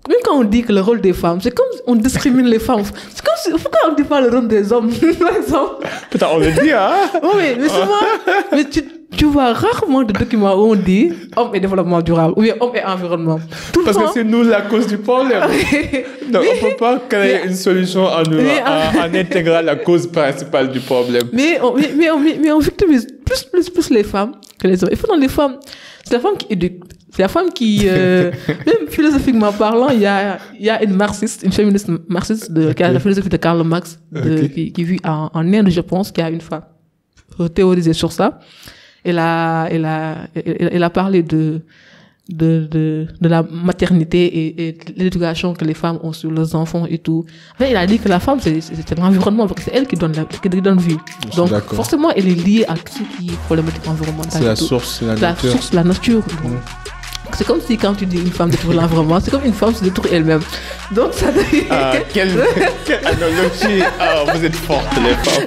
même quand on dit que le rôle des femmes, c'est comme on discrimine les femmes. C'est comme si, pourquoi on ne dit pas le rôle des hommes, par exemple? Putain, on le dit, hein? Oui, mais souvent, mais tu vois rarement de documents où on dit homme et développement durable, ou bien homme et environnement. Tout Parce le temps, que c'est nous la cause du problème. Donc, on ne peut pas créer une solution en intégrant la cause principale du problème. Mais on victimise plus les femmes que les hommes. Et pourtant, les femmes, c'est la femme qui éduque. C'est la femme qui, même philosophiquement parlant, il y a une marxiste, une féministe marxiste qui a la philosophie de Karl Marx, qui vit en Inde, je pense, qui a une femme théorisée sur ça. Elle a parlé de la maternité et de l'éducation que les femmes ont sur leurs enfants et tout. En fait, il a dit que la femme, c'est l'environnement, parce que c'est elle qui donne vie. Donc, forcément, elle est liée à tout ce qui est problématique environnementale. C'est la source, la nature. C'est comme si quand tu dis une femme détruit l'environnement, c'est comme une femme se détruit elle-même. Donc, ça devient... quelle analogie. Vous êtes fortes, les femmes.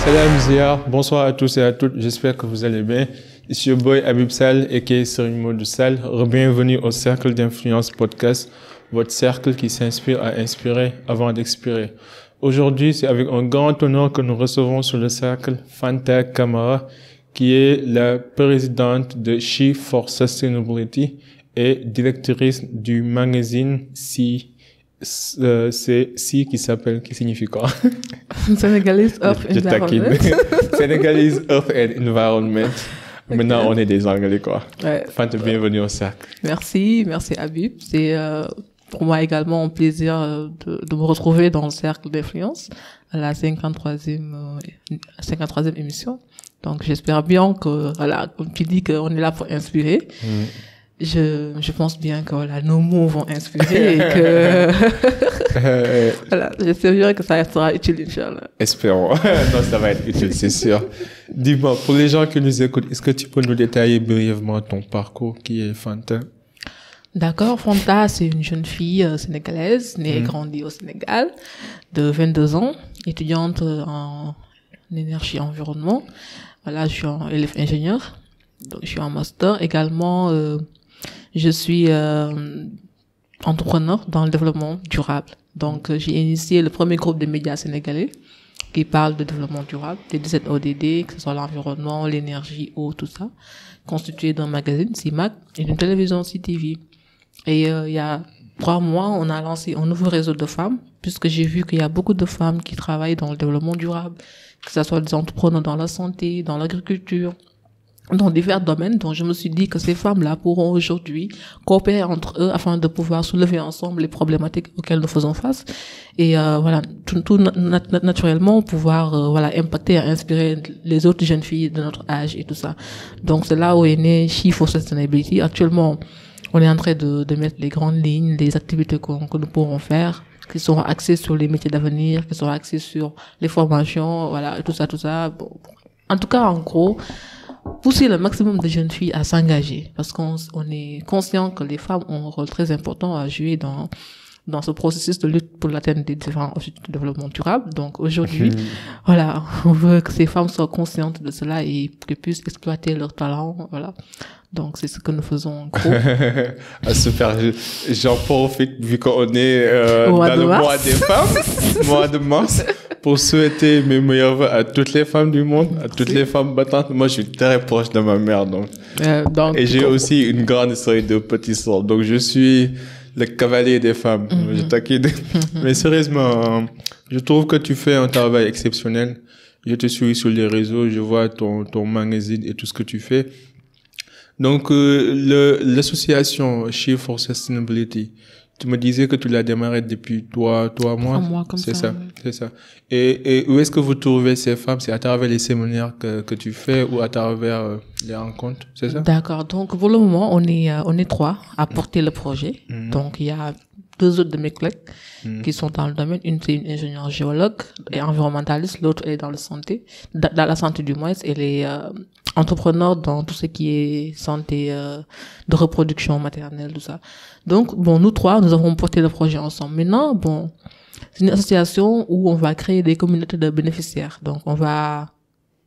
Salam Zia, bonsoir à tous et à toutes, j'espère que vous allez bien. Ici your boy Habib Sall aka Serigne Modou Sall. Bienvenue au Cercle d'Influence Podcast, votre cercle qui s'inspire à inspirer avant d'expirer. Aujourd'hui, c'est avec un grand honneur que nous recevons sur le cercle Fanta Camara, qui est la présidente de She for Sustainability et directrice du magazine c'est qui signifie quoi? Senegalese Earth Environment. Senegalese Earth and Environment. Okay. Maintenant, on est des Anglais, quoi. Ouais. Fanta, bienvenue au cercle. Merci Habib. C'est pour moi également un plaisir de me retrouver dans le cercle d'influence à la 53e émission. Donc j'espère bien que, voilà, comme tu dis qu'on est là pour inspirer. Je pense bien que voilà, nos mots vont inspirer et que voilà, j'espère bien que ça sera utile, Inch'Allah. Espérons. Non, ça va être utile, c'est sûr. Dis-moi, pour les gens qui nous écoutent, est-ce que tu peux nous détailler brièvement ton parcours qui est Fanta? D'accord, Fanta, c'est une jeune fille sénégalaise, née et grandie au Sénégal, de 22 ans, étudiante en énergie et environnement. Voilà, je suis élève ingénieur, donc je suis en master également. Je suis entrepreneur dans le développement durable. Donc, j'ai initié le premier groupe de médias sénégalais qui parle de développement durable, des 17 ODD, que ce soit l'environnement, l'énergie, eau, tout ça, constitué d'un magazine, CIMAC, et d'une télévision, CTV. Et il y a 3 mois, on a lancé un nouveau réseau de femmes, puisque j'ai vu qu'il y a beaucoup de femmes qui travaillent dans le développement durable, que ce soit des entrepreneurs dans la santé, dans l'agriculture, dans divers domaines. Donc je me suis dit que ces femmes-là pourront aujourd'hui coopérer entre eux afin de pouvoir soulever ensemble les problématiques auxquelles nous faisons face et voilà, tout naturellement pouvoir voilà, impacter et inspirer les autres jeunes filles de notre âge et tout ça. Donc c'est là où est né She for Sustainability. Actuellement, on est en train de mettre les grandes lignes, les activités que nous pourrons faire, qui seront axées sur les métiers d'avenir, qui seront axées sur les formations, voilà, tout ça. Bon. En tout cas, en gros, pousser le maximum de jeunes filles à s'engager, parce qu'on est conscient que les femmes ont un rôle très important à jouer dans ce processus de lutte pour l'atteinte des différents objectifs de développement durable. Donc aujourd'hui, voilà, on veut que ces femmes soient conscientes de cela et qu'elles puissent exploiter leur talent, voilà. Donc c'est ce que nous faisons en gros. Super, j'en profite vu qu'on est dans le mois des femmes, mois de mars, pour souhaiter mes meilleurs vœux à toutes les femmes du monde, à toutes les femmes battantes. Moi, je suis très proche de ma mère, donc et j'ai aussi une grande série de petits sœurs, donc je suis le cavalier des femmes. Je taquine. Mais sérieusement, je trouve que tu fais un travail exceptionnel. Je te suis sur les réseaux, je vois ton magazine et tout ce que tu fais. Donc, l'association She for Sustainability, tu me disais que tu l'as démarré depuis 3 mois. 3 mois, comme c'est ça. Oui. C'est ça. Et où est-ce que vous trouvez ces femmes? C'est à travers les séminaires que tu fais ou à travers les rencontres, c'est ça? D'accord. Donc, pour le moment, on est 3 à porter le projet. Donc, il y a 2 autres de mes collègues qui sont dans le domaine. Une, c'est une ingénieure géologue et environnementaliste. L'autre, elle est dans la santé du moins. Elle est entrepreneur dans tout ce qui est santé de reproduction maternelle, tout ça. Donc, bon, nous 3, nous avons porté le projet ensemble. Maintenant, bon, C'est une association où on va créer des communautés de bénéficiaires. Donc, on va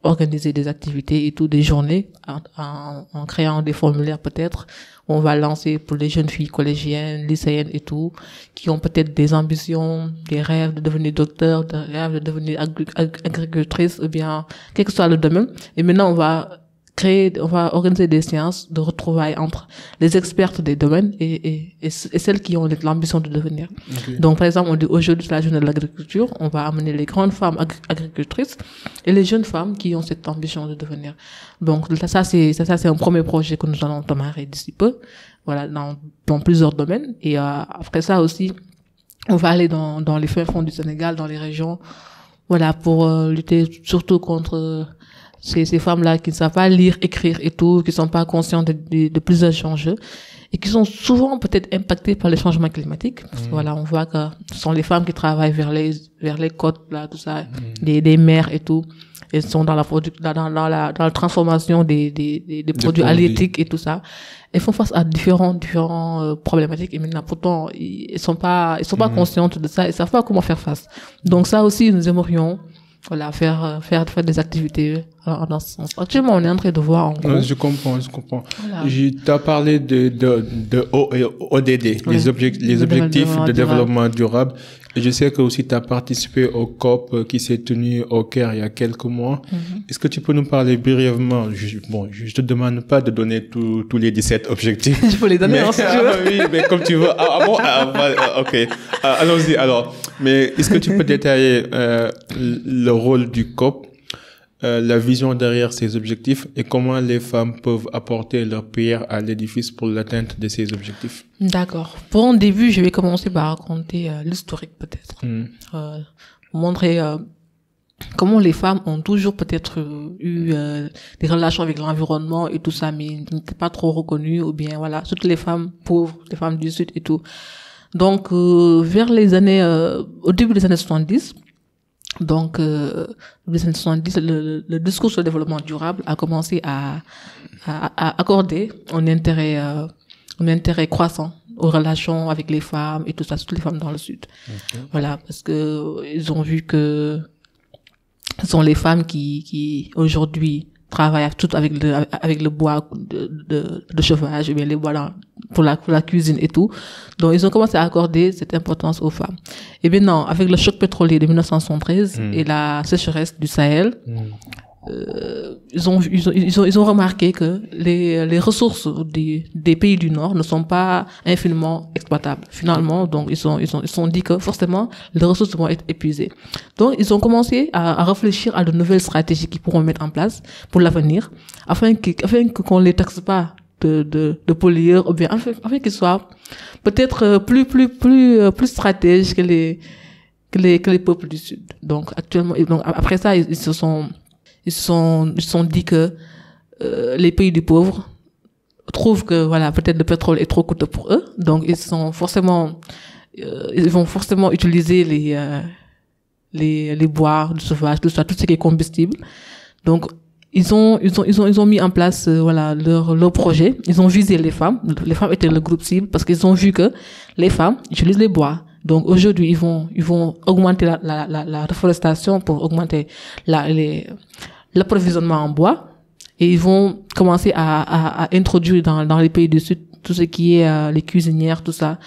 organiser des activités et tout, des journées, en créant des formulaires peut-être. On va lancer pour les jeunes filles collégiennes, lycéennes et tout, qui ont peut-être des ambitions, des rêves de devenir docteur, des rêves de devenir agricultrice, ou bien, quel que soit le domaine. Et maintenant, on va organiser des séances de retrouvailles entre les expertes des domaines et celles qui ont l'ambition de devenir. Okay. Donc, par exemple, on dit aujourd'hui, c'est la journée de l'agriculture, on va amener les grandes femmes agricultrices et les jeunes femmes qui ont cette ambition de devenir. Donc, ça, c'est un premier projet que nous allons démarrer d'ici peu. Voilà, dans plusieurs domaines. Et, après ça aussi, on va aller dans les fins fonds du Sénégal, dans les régions, voilà, pour lutter surtout contre ces femmes-là qui ne savent pas lire, écrire et tout, qui sont pas conscientes de plusieurs enjeux et qui sont souvent peut-être impactées par les changements climatiques. Parce que voilà, on voit que ce sont les femmes qui travaillent vers les côtes, là, tout ça, des mers et tout. Elles sont dans la transformation des produits halieutiques et tout ça. Elles font face à différents problématiques et maintenant, pourtant, elles sont pas conscientes de ça, elles savent pas comment faire face. Donc ça aussi, nous aimerions voilà, faire des activités dans ce sens. Actuellement, on est en train de voir en gros. Je comprends. Voilà. T'as parlé de ODD, oui, les objectifs de développement durable. Et je sais que aussi t'as participé au COP qui s'est tenu au Caire il y a quelques mois. Est-ce que tu peux nous parler brièvement? Je te demande pas de donner tous les 17 objectifs. Je peux les donner, si tu veux. Oui, mais comme tu veux. Ok. Allons-y, alors. Mais est-ce que tu peux détailler, le rôle du COP, la vision derrière ces objectifs et comment les femmes peuvent apporter leur pierre à l'édifice pour l'atteinte de ces objectifs? D'accord. Pour un début, je vais commencer par raconter l'historique peut-être. Montrer comment les femmes ont toujours peut-être eu des relations avec l'environnement et tout ça, mais n'étaient pas trop reconnues, ou bien voilà, toutes les femmes pauvres, les femmes du Sud et tout. Donc, vers les années, au début des années 70, donc, les années 70, le discours sur le développement durable a commencé à accorder un intérêt croissant aux relations avec les femmes et tout ça, toutes les femmes dans le Sud. Okay. Voilà, parce que ils ont vu que ce sont les femmes qui aujourd'hui travaillent tout avec le bois de chauffage, ou bien les bois pour la cuisine et tout. Donc, ils ont commencé à accorder cette importance aux femmes. Et maintenant, avec le choc pétrolier de 1973 et la sécheresse du Sahel, ils ont remarqué que les ressources des pays du Nord ne sont pas infiniment exploitables. Finalement, donc, ils sont dit que forcément, les ressources vont être épuisées. Donc, ils ont commencé à réfléchir à de nouvelles stratégies qu'ils pourront mettre en place pour l'avenir, afin qu'on les taxe pas de pollueurs, ou bien afin qu'ils soient peut-être plus stratèges que les peuples du Sud. Donc, actuellement, donc, après ça, ils se sont dit que les pays du pauvre trouvent que voilà, peut-être le pétrole est trop coûteux pour eux, donc ils vont forcément utiliser les bois de sauvage, tout ce qui est combustible. Donc ils ont mis en place voilà leur projet. Ils ont visé les femmes. Les femmes étaient le groupe cible parce qu'ils ont vu que les femmes utilisent les bois. Donc aujourd'hui, ils vont augmenter la reforestation pour augmenter l'approvisionnement en bois, et ils vont commencer à introduire dans les pays du Sud tout ce qui est les cuisinières, tout ça.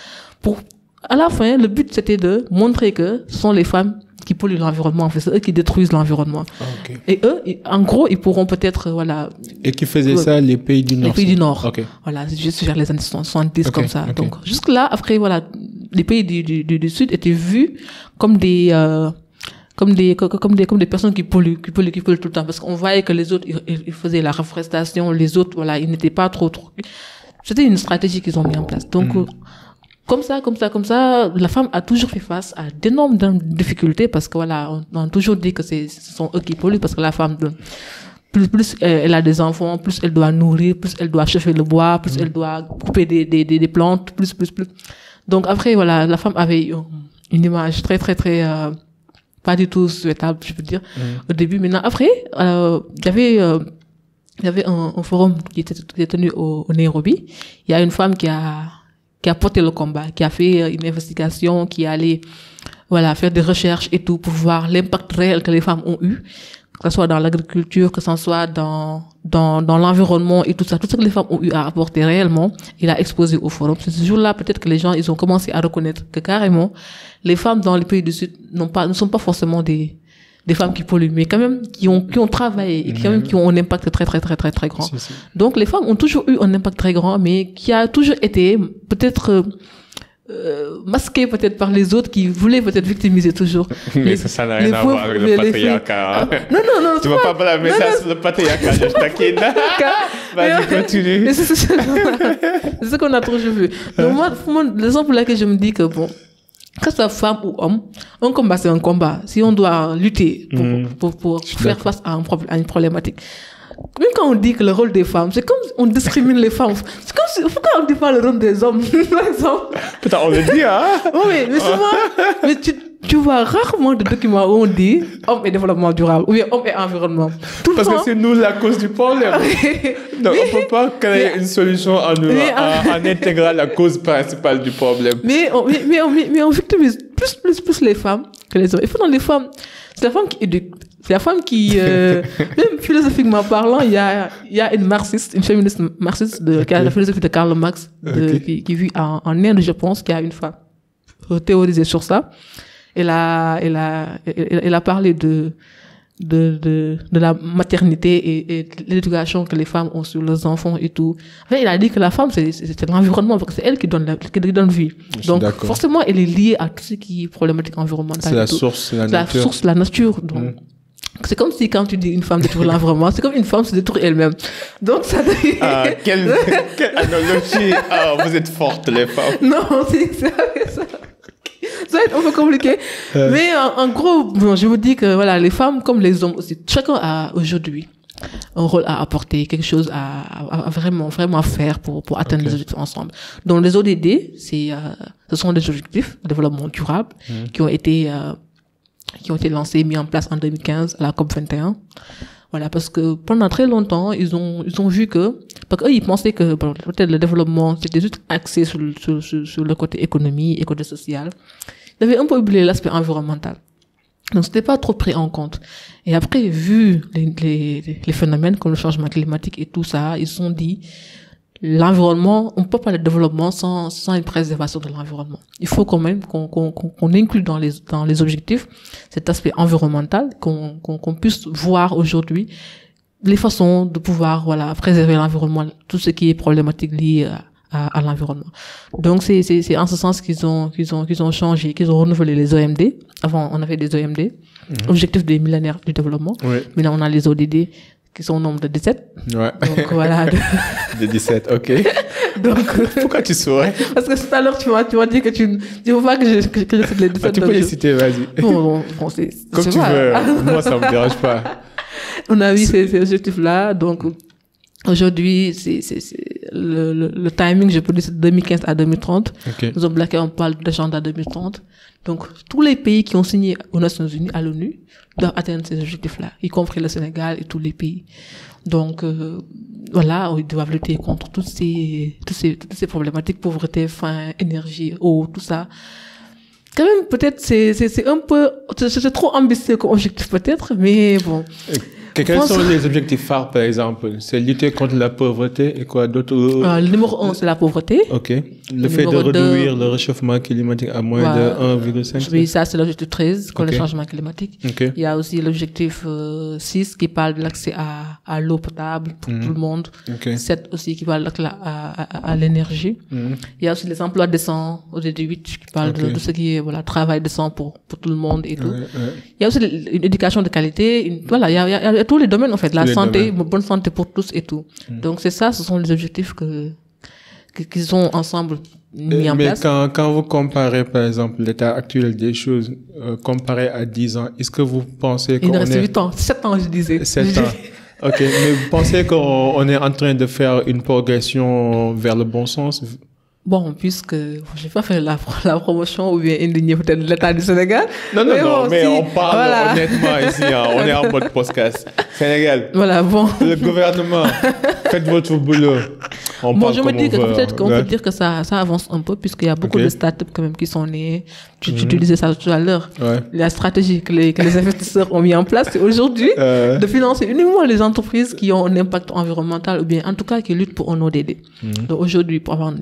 À la fin, le but c'était de montrer que ce sont les femmes qui polluent l'environnement, en fait, c'est eux qui détruisent l'environnement. Okay. Et eux, en gros, ils pourront peut-être, voilà. Et qui faisaient ça, les pays du Nord? Les pays du Nord. Okay. Voilà, juste vers les années 70, comme ça. Okay. Donc, jusque là, après, voilà, les pays du Sud étaient vus comme des personnes qui polluent tout le temps, parce qu'on voyait que les autres, ils faisaient la reforestation, les autres, voilà, ils n'étaient pas trop. C'était une stratégie qu'ils ont mis en place. Donc, comme ça, la femme a toujours fait face à d'énormes difficultés, parce que voilà, on a toujours dit que ce sont eux qui polluent, parce que la femme, plus elle a des enfants, plus elle doit nourrir, plus elle doit chauffer le bois, plus elle doit couper des plantes, plus. Donc après, voilà, la femme avait une image très, pas du tout souhaitable, je peux dire, au début. Maintenant, après, il y avait un forum qui était tenu au Nairobi. Il y a une femme qui a porté le combat, qui a fait une investigation, qui est allée voilà, faire des recherches et tout pour voir l'impact réel que les femmes ont eu, que ce soit dans l'agriculture, que ce soit dans l'environnement et tout ça, tout ce que les femmes ont eu à apporter réellement, il a exposé au forum. C'est ce jour-là, peut-être que les gens, ils ont commencé à reconnaître que carrément, les femmes dans les pays du Sud ne sont pas forcément des femmes qui polluent, mais quand même, qui ont travaillé et quand même qui ont un impact très, très, très, très, très grand. Si. Donc, les femmes ont toujours eu un impact très grand, mais qui a toujours été, peut-être, masqué peut-être par les autres qui voulaient peut-être victimiser toujours. Mais ça n'a rien à voir avec le patriarcat. Non. Tu vas pas parler ça sur le patriarcat, je t'inquiète. Vas-y, continue. C'est ce qu'on a toujours vu. Donc moi, la raison pour laquelle je me dis que bon, que ce soit femme ou homme, un combat c'est un combat. Si on doit lutter pour faire face à une problématique. Même quand on dit que le rôle des femmes, c'est comme on discrimine les femmes. C'est comme si, pourquoi on ne dit pas le rôle des hommes, par exemple? Putain, on le dit, hein? Oui, mais souvent, mais tu vois rarement de documents où on dit homme et développement durable, ou bien homme et environnement. Parce que c'est nous la cause du problème. Donc, on ne peut pas créer une solution en intégrant la cause principale du problème. Mais on victimise plus les femmes que les hommes. Et pourtant, les femmes, c'est la femme qui éduque. C'est la femme qui, même philosophiquement parlant, il y a une féministe marxiste qui a la philosophie de Karl Marx, qui vit en Inde, je pense, qui a une femme théorisée sur ça. Elle a parlé de la maternité et de l'éducation que les femmes ont sur leurs enfants et tout. Enfin, il a dit que la femme, c'est l'environnement, parce que c'est elle qui donne vie. Donc, forcément, elle est liée à tout ce qui est problématique environnementale. C'est la source, la nature. La source, la nature. Donc, c'est comme si quand tu dis une femme détruit l'environnement, c'est comme une femme se détruit elle-même. Donc, ça quelle analogie. Vous êtes fortes, les femmes. Non, c'est ça. Ça va être un peu compliqué. Mais en gros, bon, je vous dis que voilà, les femmes comme les hommes aussi, chacun a aujourd'hui un rôle à apporter, quelque chose à vraiment faire pour atteindre les objectifs ensemble. Donc les ODD, ce sont des objectifs de développement durable qui ont été lancés, mis en place en 2015 à la COP 21. Voilà, parce que pendant très longtemps, ils ont vu que, parce qu'eux, ils pensaient que, peut-être le développement, c'était juste axé sur le côté économie et côté social. Ils avaient un peu oublié l'aspect environnemental. Donc, c'était pas trop pris en compte. Et après, vu les phénomènes comme le changement climatique et tout ça, ils se sont dit, l'environnement, on peut pas parler de développement sans une préservation de l'environnement. Il faut quand même qu'on inclue dans les objectifs cet aspect environnemental, qu'on puisse voir aujourd'hui les façons de pouvoir, voilà, préserver l'environnement, tout ce qui est problématique lié à l'environnement. Donc c'est en ce sens qu'ils ont changé, qu'ils ont renouvelé les OMD. Avant, on avait des OMD, objectifs des millénaires du développement. Oui. Mais là, on a les ODD qui sont au nombre de 17. Ouais. Donc voilà. De 17, ok. Donc, pourquoi tu souris? Parce que tout à l'heure, tu m'as dit que tu veux pas que je cite les 17. Tu peux les citer, vas-y. Bon, c'est comme tu veux. Moi, ça me dérange pas. On a eu ces objectifs-là. Donc, aujourd'hui, c'est le timing, je peux dire, c'est de 2015 à 2030. Okay. Nous avons blaqué, on parle d'agenda 2030. Donc, tous les pays qui ont signé aux Nations Unies, à l'ONU, doivent atteindre ces objectifs-là, y compris le Sénégal et tous les pays. Donc, voilà, ils doivent lutter contre toutes ces problématiques, pauvreté, faim, énergie, eau, tout ça. Quand même, peut-être, c'est un peu, c'est trop ambitieux comme objectif peut-être, mais bon. Quels sont les objectifs phares, par exemple? C'est lutter contre la pauvreté et quoi d'autre? Le numéro 1, c'est la pauvreté. Ok. Le fait de réduire le réchauffement climatique à moins de 1,5. Oui, ça, c'est l'objectif 13, contre le changement climatique. Okay. Il y a aussi l'objectif 6 qui parle de l'accès à l'eau potable pour tout le monde. Okay. 7 aussi qui parle de l'accès à l'énergie. Il y a aussi les emplois décents, ODD 8 qui parle de tout ce qui est, voilà, travail décent pour tout le monde et tout. Il y a aussi une éducation de qualité. Voilà, il y a tous les domaines, en fait. La santé, bonne santé pour tous et tout. Donc, c'est ça, ce sont les objectifs qu'ils ont ensemble mis en place. Mais quand vous comparez, par exemple, l'état actuel des choses, comparé à 10 ans, est-ce que vous pensez qu'on Il reste 8 ans, 7 ans, je disais. 7 ans. Ok. Mais vous pensez qu'on est en train de faire une progression vers le bon sens? Bon, puisque je vais pas faire la promotion ou bien indigner peut-être l'État du Sénégal. Non, mais on parle honnêtement ici, hein, on est en mode podcast. Sénégal. Voilà, bon. Le gouvernement, faites votre boulot. Bon, je me dis que peut-être qu'on peut dire que ça avance un peu, puisqu'il y a beaucoup de startups quand même qui sont nées. Tu disais ça tout à l'heure. La stratégie que les investisseurs ont mis en place, c'est aujourd'hui de financer uniquement les entreprises qui ont un impact environnemental, ou bien en tout cas qui luttent pour un ODD. Donc aujourd'hui, pour avoir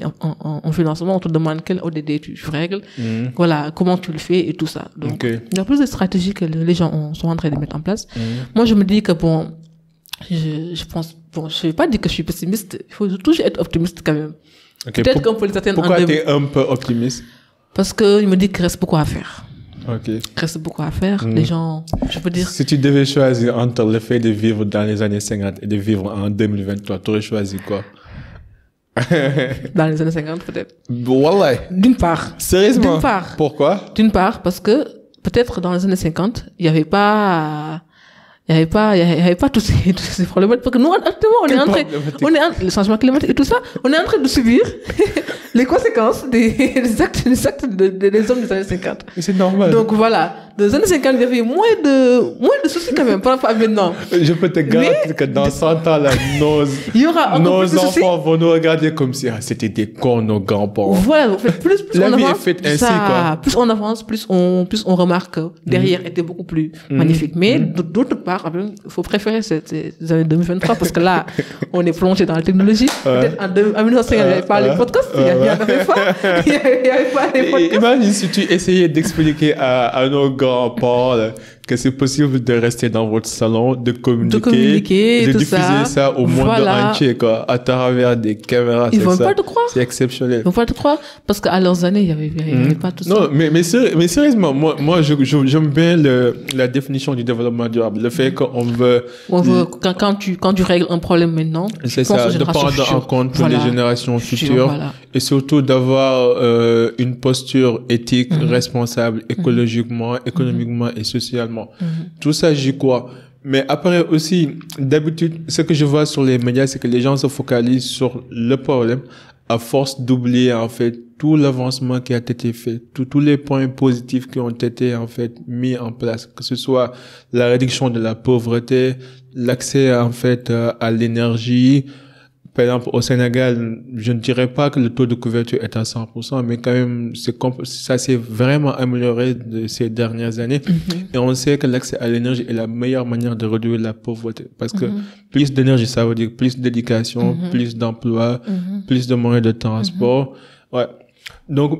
un financement, on te demande quel ODD tu règles, voilà, comment tu le fais et tout ça. Donc, il y a plus de stratégies que les gens sont en train de mettre en place. Moi, je me dis que bon, je pense, bon, je vais pas dire que je suis pessimiste, il faut toujours être optimiste quand même. Peut-être qu'on peut les atteindre. Pourquoi tu es un peu optimiste? Parce que je me dis qu'il reste beaucoup à faire. Il reste beaucoup à faire. Les gens, je peux dire. Si tu devais choisir entre le fait de vivre dans les années 50 et de vivre en 2023, tu aurais choisi quoi? Dans les années 50, peut-être. Voilà. D'une part. Sérieusement? D'une part. Pourquoi? D'une part, parce que peut-être dans les années 50, il n'y avait pas tous ces problèmes. Parce que nous, actuellement, le changement climatique et tout ça, on est en train de subir les conséquences des actes des hommes des années 50. C'est normal. Donc voilà. Dans les années 50, il y avait moins de soucis quand même par rapport à maintenant. Je peux te garantir que dans 100 ans, là, nos enfants vont nous regarder comme si c'était des cons, nos grands-parents. Voilà, en fait, plus la on vie avance, est faite ainsi, quoi. Plus on avance, plus on remarque que derrière était beaucoup plus magnifique. Mais d'autre part, il faut préférer ces années 2023 parce que là, on est plongé dans la technologie. Peut-être en 1950, il n'y avait pas les podcasts. Il n'y avait pas les podcasts. Imagine si tu essayais d'expliquer à nos grands-parents que c'est possible de rester dans votre salon, de communiquer de diffuser ça au monde entier, quoi, à travers des caméras. Ils vont pas te croire. C'est exceptionnel. Ils vont pas te croire parce qu'à leurs années, il y avait pas tout ça. Non, mais sérieusement, moi, j'aime bien la définition du développement durable. Le fait qu'on veut, quand tu règles un problème maintenant, c'est ça, de prendre en compte pour les générations futures et surtout d'avoir une posture éthique, responsable, écologiquement, économiquement et socialement. Tout ça, j'y crois. Mais après aussi, d'habitude, ce que je vois sur les médias, c'est que les gens se focalisent sur le problème à force d'oublier, en fait, tout l'avancement qui a été fait, tous les points positifs qui ont été, en fait, mis en place, que ce soit la réduction de la pauvreté, l'accès, en fait, à l'énergie. Par exemple, au Sénégal, je ne dirais pas que le taux de couverture est à 100%, mais quand même, ça s'est vraiment amélioré ces dernières années. Et on sait que l'accès à l'énergie est la meilleure manière de réduire la pauvreté. Parce que plus d'énergie, ça veut dire plus d'éducation, plus d'emploi, plus de moyens de transport. Ouais. Donc,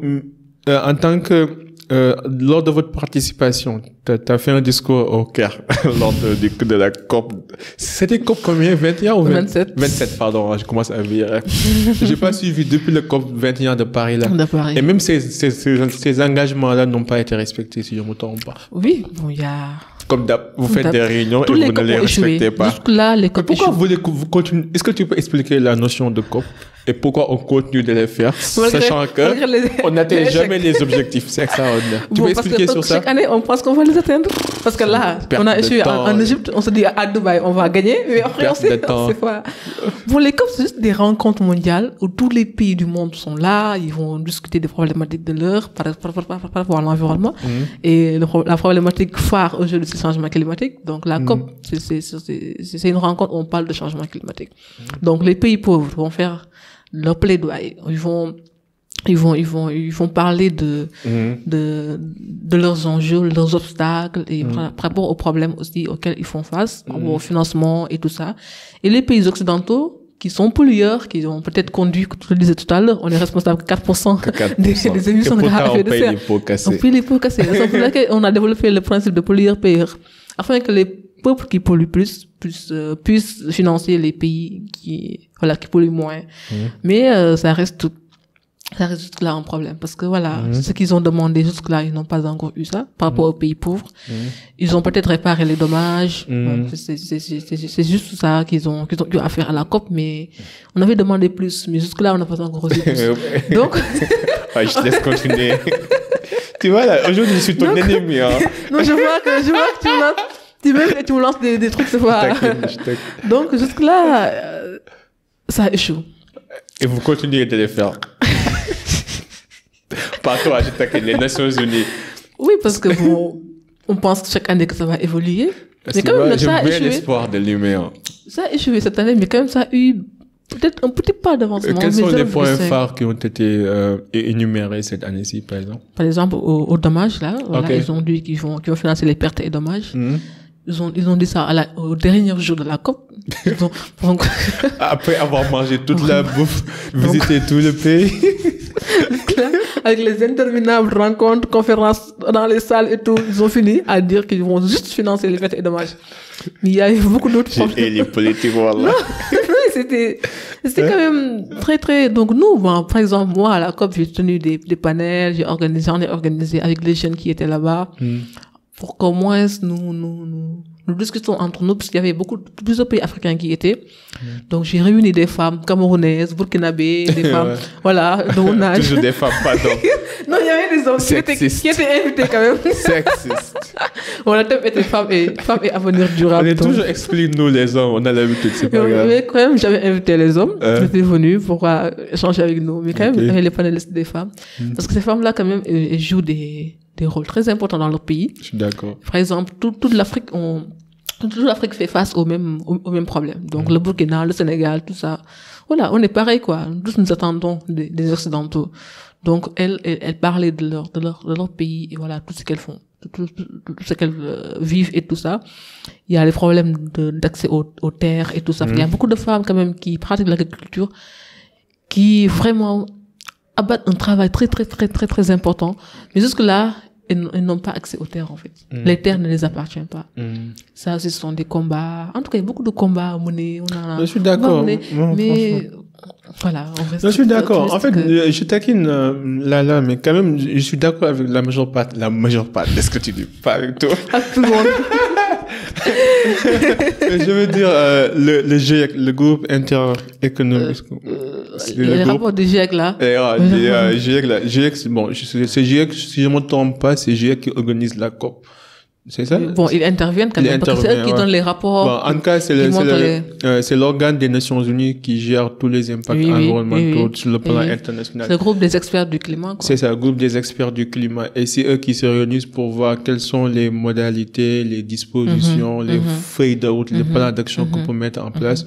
en tant que, lors de votre participation, t'as fait un discours au Caire lors de la COP. C'était COP combien? 21 ou 27? 27, pardon, je commence à virer. J'ai pas suivi depuis le COP 21 de Paris, là. De Paris. Et même ces engagements-là n'ont pas été respectés, si je me trompe pas. Oui, bon, il y a... Comme vous faites des réunions et vous ne les respectez pas. Jusque-là, les COP pourquoi vous continuez? Est-ce que tu peux expliquer la notion de COP et pourquoi on continue de les faire, sachant que on n'atteint jamais les objectifs? C'est extraordinaire. Tu peux expliquer sur ça? Chaque année, on pense qu'on va les atteindre. Parce que là, on a échoué en Égypte, on se dit à Dubaï, on va gagner, mais après, on sait pas. Pour les COP, c'est juste des rencontres mondiales où tous les pays du monde sont là, ils vont discuter des problématiques de l'heure par rapport à l'environnement. Et la problématique phare aujourd'hui, c'est le changement climatique. Donc, la COP, c'est une rencontre où on parle de changement climatique. Donc, les pays pauvres vont faire leur plaidoyer. Ils vont parler de leurs enjeux, leurs obstacles et par rapport aux problèmes aussi auxquels ils font face, au financement et tout ça. Et les pays occidentaux, qui sont pollueurs, qui ont peut-être conduit, comme tu le disais tout à l'heure, on est responsable de 4%, des émissions de gaz à effet de serre. On paye les pots cassés. C'est pour ça qu'on a développé le principe de pollueur-payeur. Afin que les peuples qui polluent plus puissent financer les pays qui polluent moins. Mais ça reste jusque-là un problème. Parce que voilà, ce qu'ils ont demandé jusque-là, ils n'ont pas encore eu ça par rapport aux pays pauvres. Ils ont peut-être réparé les dommages. Bon, c'est juste ça qu'ils ont eu à faire à la COP, mais on avait demandé plus. Mais jusque-là, on n'a pas encore reçu plus. Donc... je te laisse continuer. Tu vois, là, aujourd'hui, je suis ton ennemi, hein. Non, je vois que tu me lances des trucs, c'est pas... Donc, jusque-là, ça échoue. Et vous continuez de les faire. Pas toi, je taquine les Nations Unies. Oui, parce que on pense chaque année que ça va évoluer. Mais quand même, j'ai bien l'espoir de l'humain. Ça a échoué cette année, mais quand même, ça a eu peut-être un petit pas d'avancement. Quels sont les points phares qui ont été énumérés cette année-ci, par exemple? Par exemple, au dommage, là, voilà, ils ont dit qu'ils vont financer les pertes et dommages. Ils ont dit ça au dernier jour de la COP. Après avoir mangé toute la bouffe, visité tout le pays. Avec les interminables rencontres, conférences dans les salles et tout, ils ont fini à dire qu'ils vont juste financer les pertes et dommages. Mais il y a eu beaucoup d'autres problèmes. Et les politiques, voilà. C'était quand même très, très... Donc nous, bon, par exemple, moi, à la COP, j'ai tenu des panels, j'en ai organisé avec les jeunes qui étaient là-bas. Pour qu'au moins nous discutons entre nous, parce qu'il y avait plusieurs pays africains qui étaient. Donc, j'ai réuni des femmes camerounaises, burkinabés, des femmes, voilà, de mon âge. Toujours des femmes, pardon. Non, il y avait des hommes qui étaient invités quand même. Sexiste. On a thème était femmes et avenir durable. On est toujours exclus, nous, les hommes. On a l'habitude, c'est pas grave. Mais quand même, j'avais invité les hommes. Ils étaient venus pour échanger avec nous. Mais quand même, il y avait les panélistes des femmes. Parce que ces femmes-là, quand même, elles jouent des rôles très importants dans leur pays. Je suis d'accord. Par exemple, toute l'Afrique fait face au même problème. Donc, le Burkina, le Sénégal, tout ça. Voilà, on est pareil, quoi. Tous nous attendons des Occidentaux. Donc, elles parlaient de leur pays et voilà, tout ce qu'elles font. Tout ce qu'elles vivent et tout ça. Il y a les problèmes d'accès aux terres et tout ça. Il y a beaucoup de femmes, quand même, qui pratiquent l'agriculture, qui vraiment abattent un travail très, très, très, très, très important. Mais jusque-là, ils n'ont pas accès aux terres, en fait. Les terres ne les appartiennent pas. Ça, ce sont des combats. En tout cas, il y a beaucoup de combats à mener. Je suis d'accord. Mais voilà, on reste. Je suis d'accord. En fait, je taquine là, mais quand même, je suis d'accord avec la majeure part. Est-ce que tu dis pas avec toi? Avec tout le monde. Je veux dire, le GIEC, le groupe interéconomique. Les rapports du GIEC là. GIEC, c'est bon, c'est GIEC, si je ne me trompe pas, c'est GIEC qui organise la COP. C'est ça? Bon, ils interviennent quand même, parce que c'est eux qui donnent les rapports. Bon, en tout cas, c'est l'organe des Nations Unies qui gère tous les impacts environnementaux sur le plan international. C'est le groupe des experts du climat, quoi. C'est ça, le groupe des experts du climat. Et c'est eux qui se réunissent pour voir quelles sont les modalités, les dispositions, les feuilles de route, les plans d'action qu'on peut mettre en place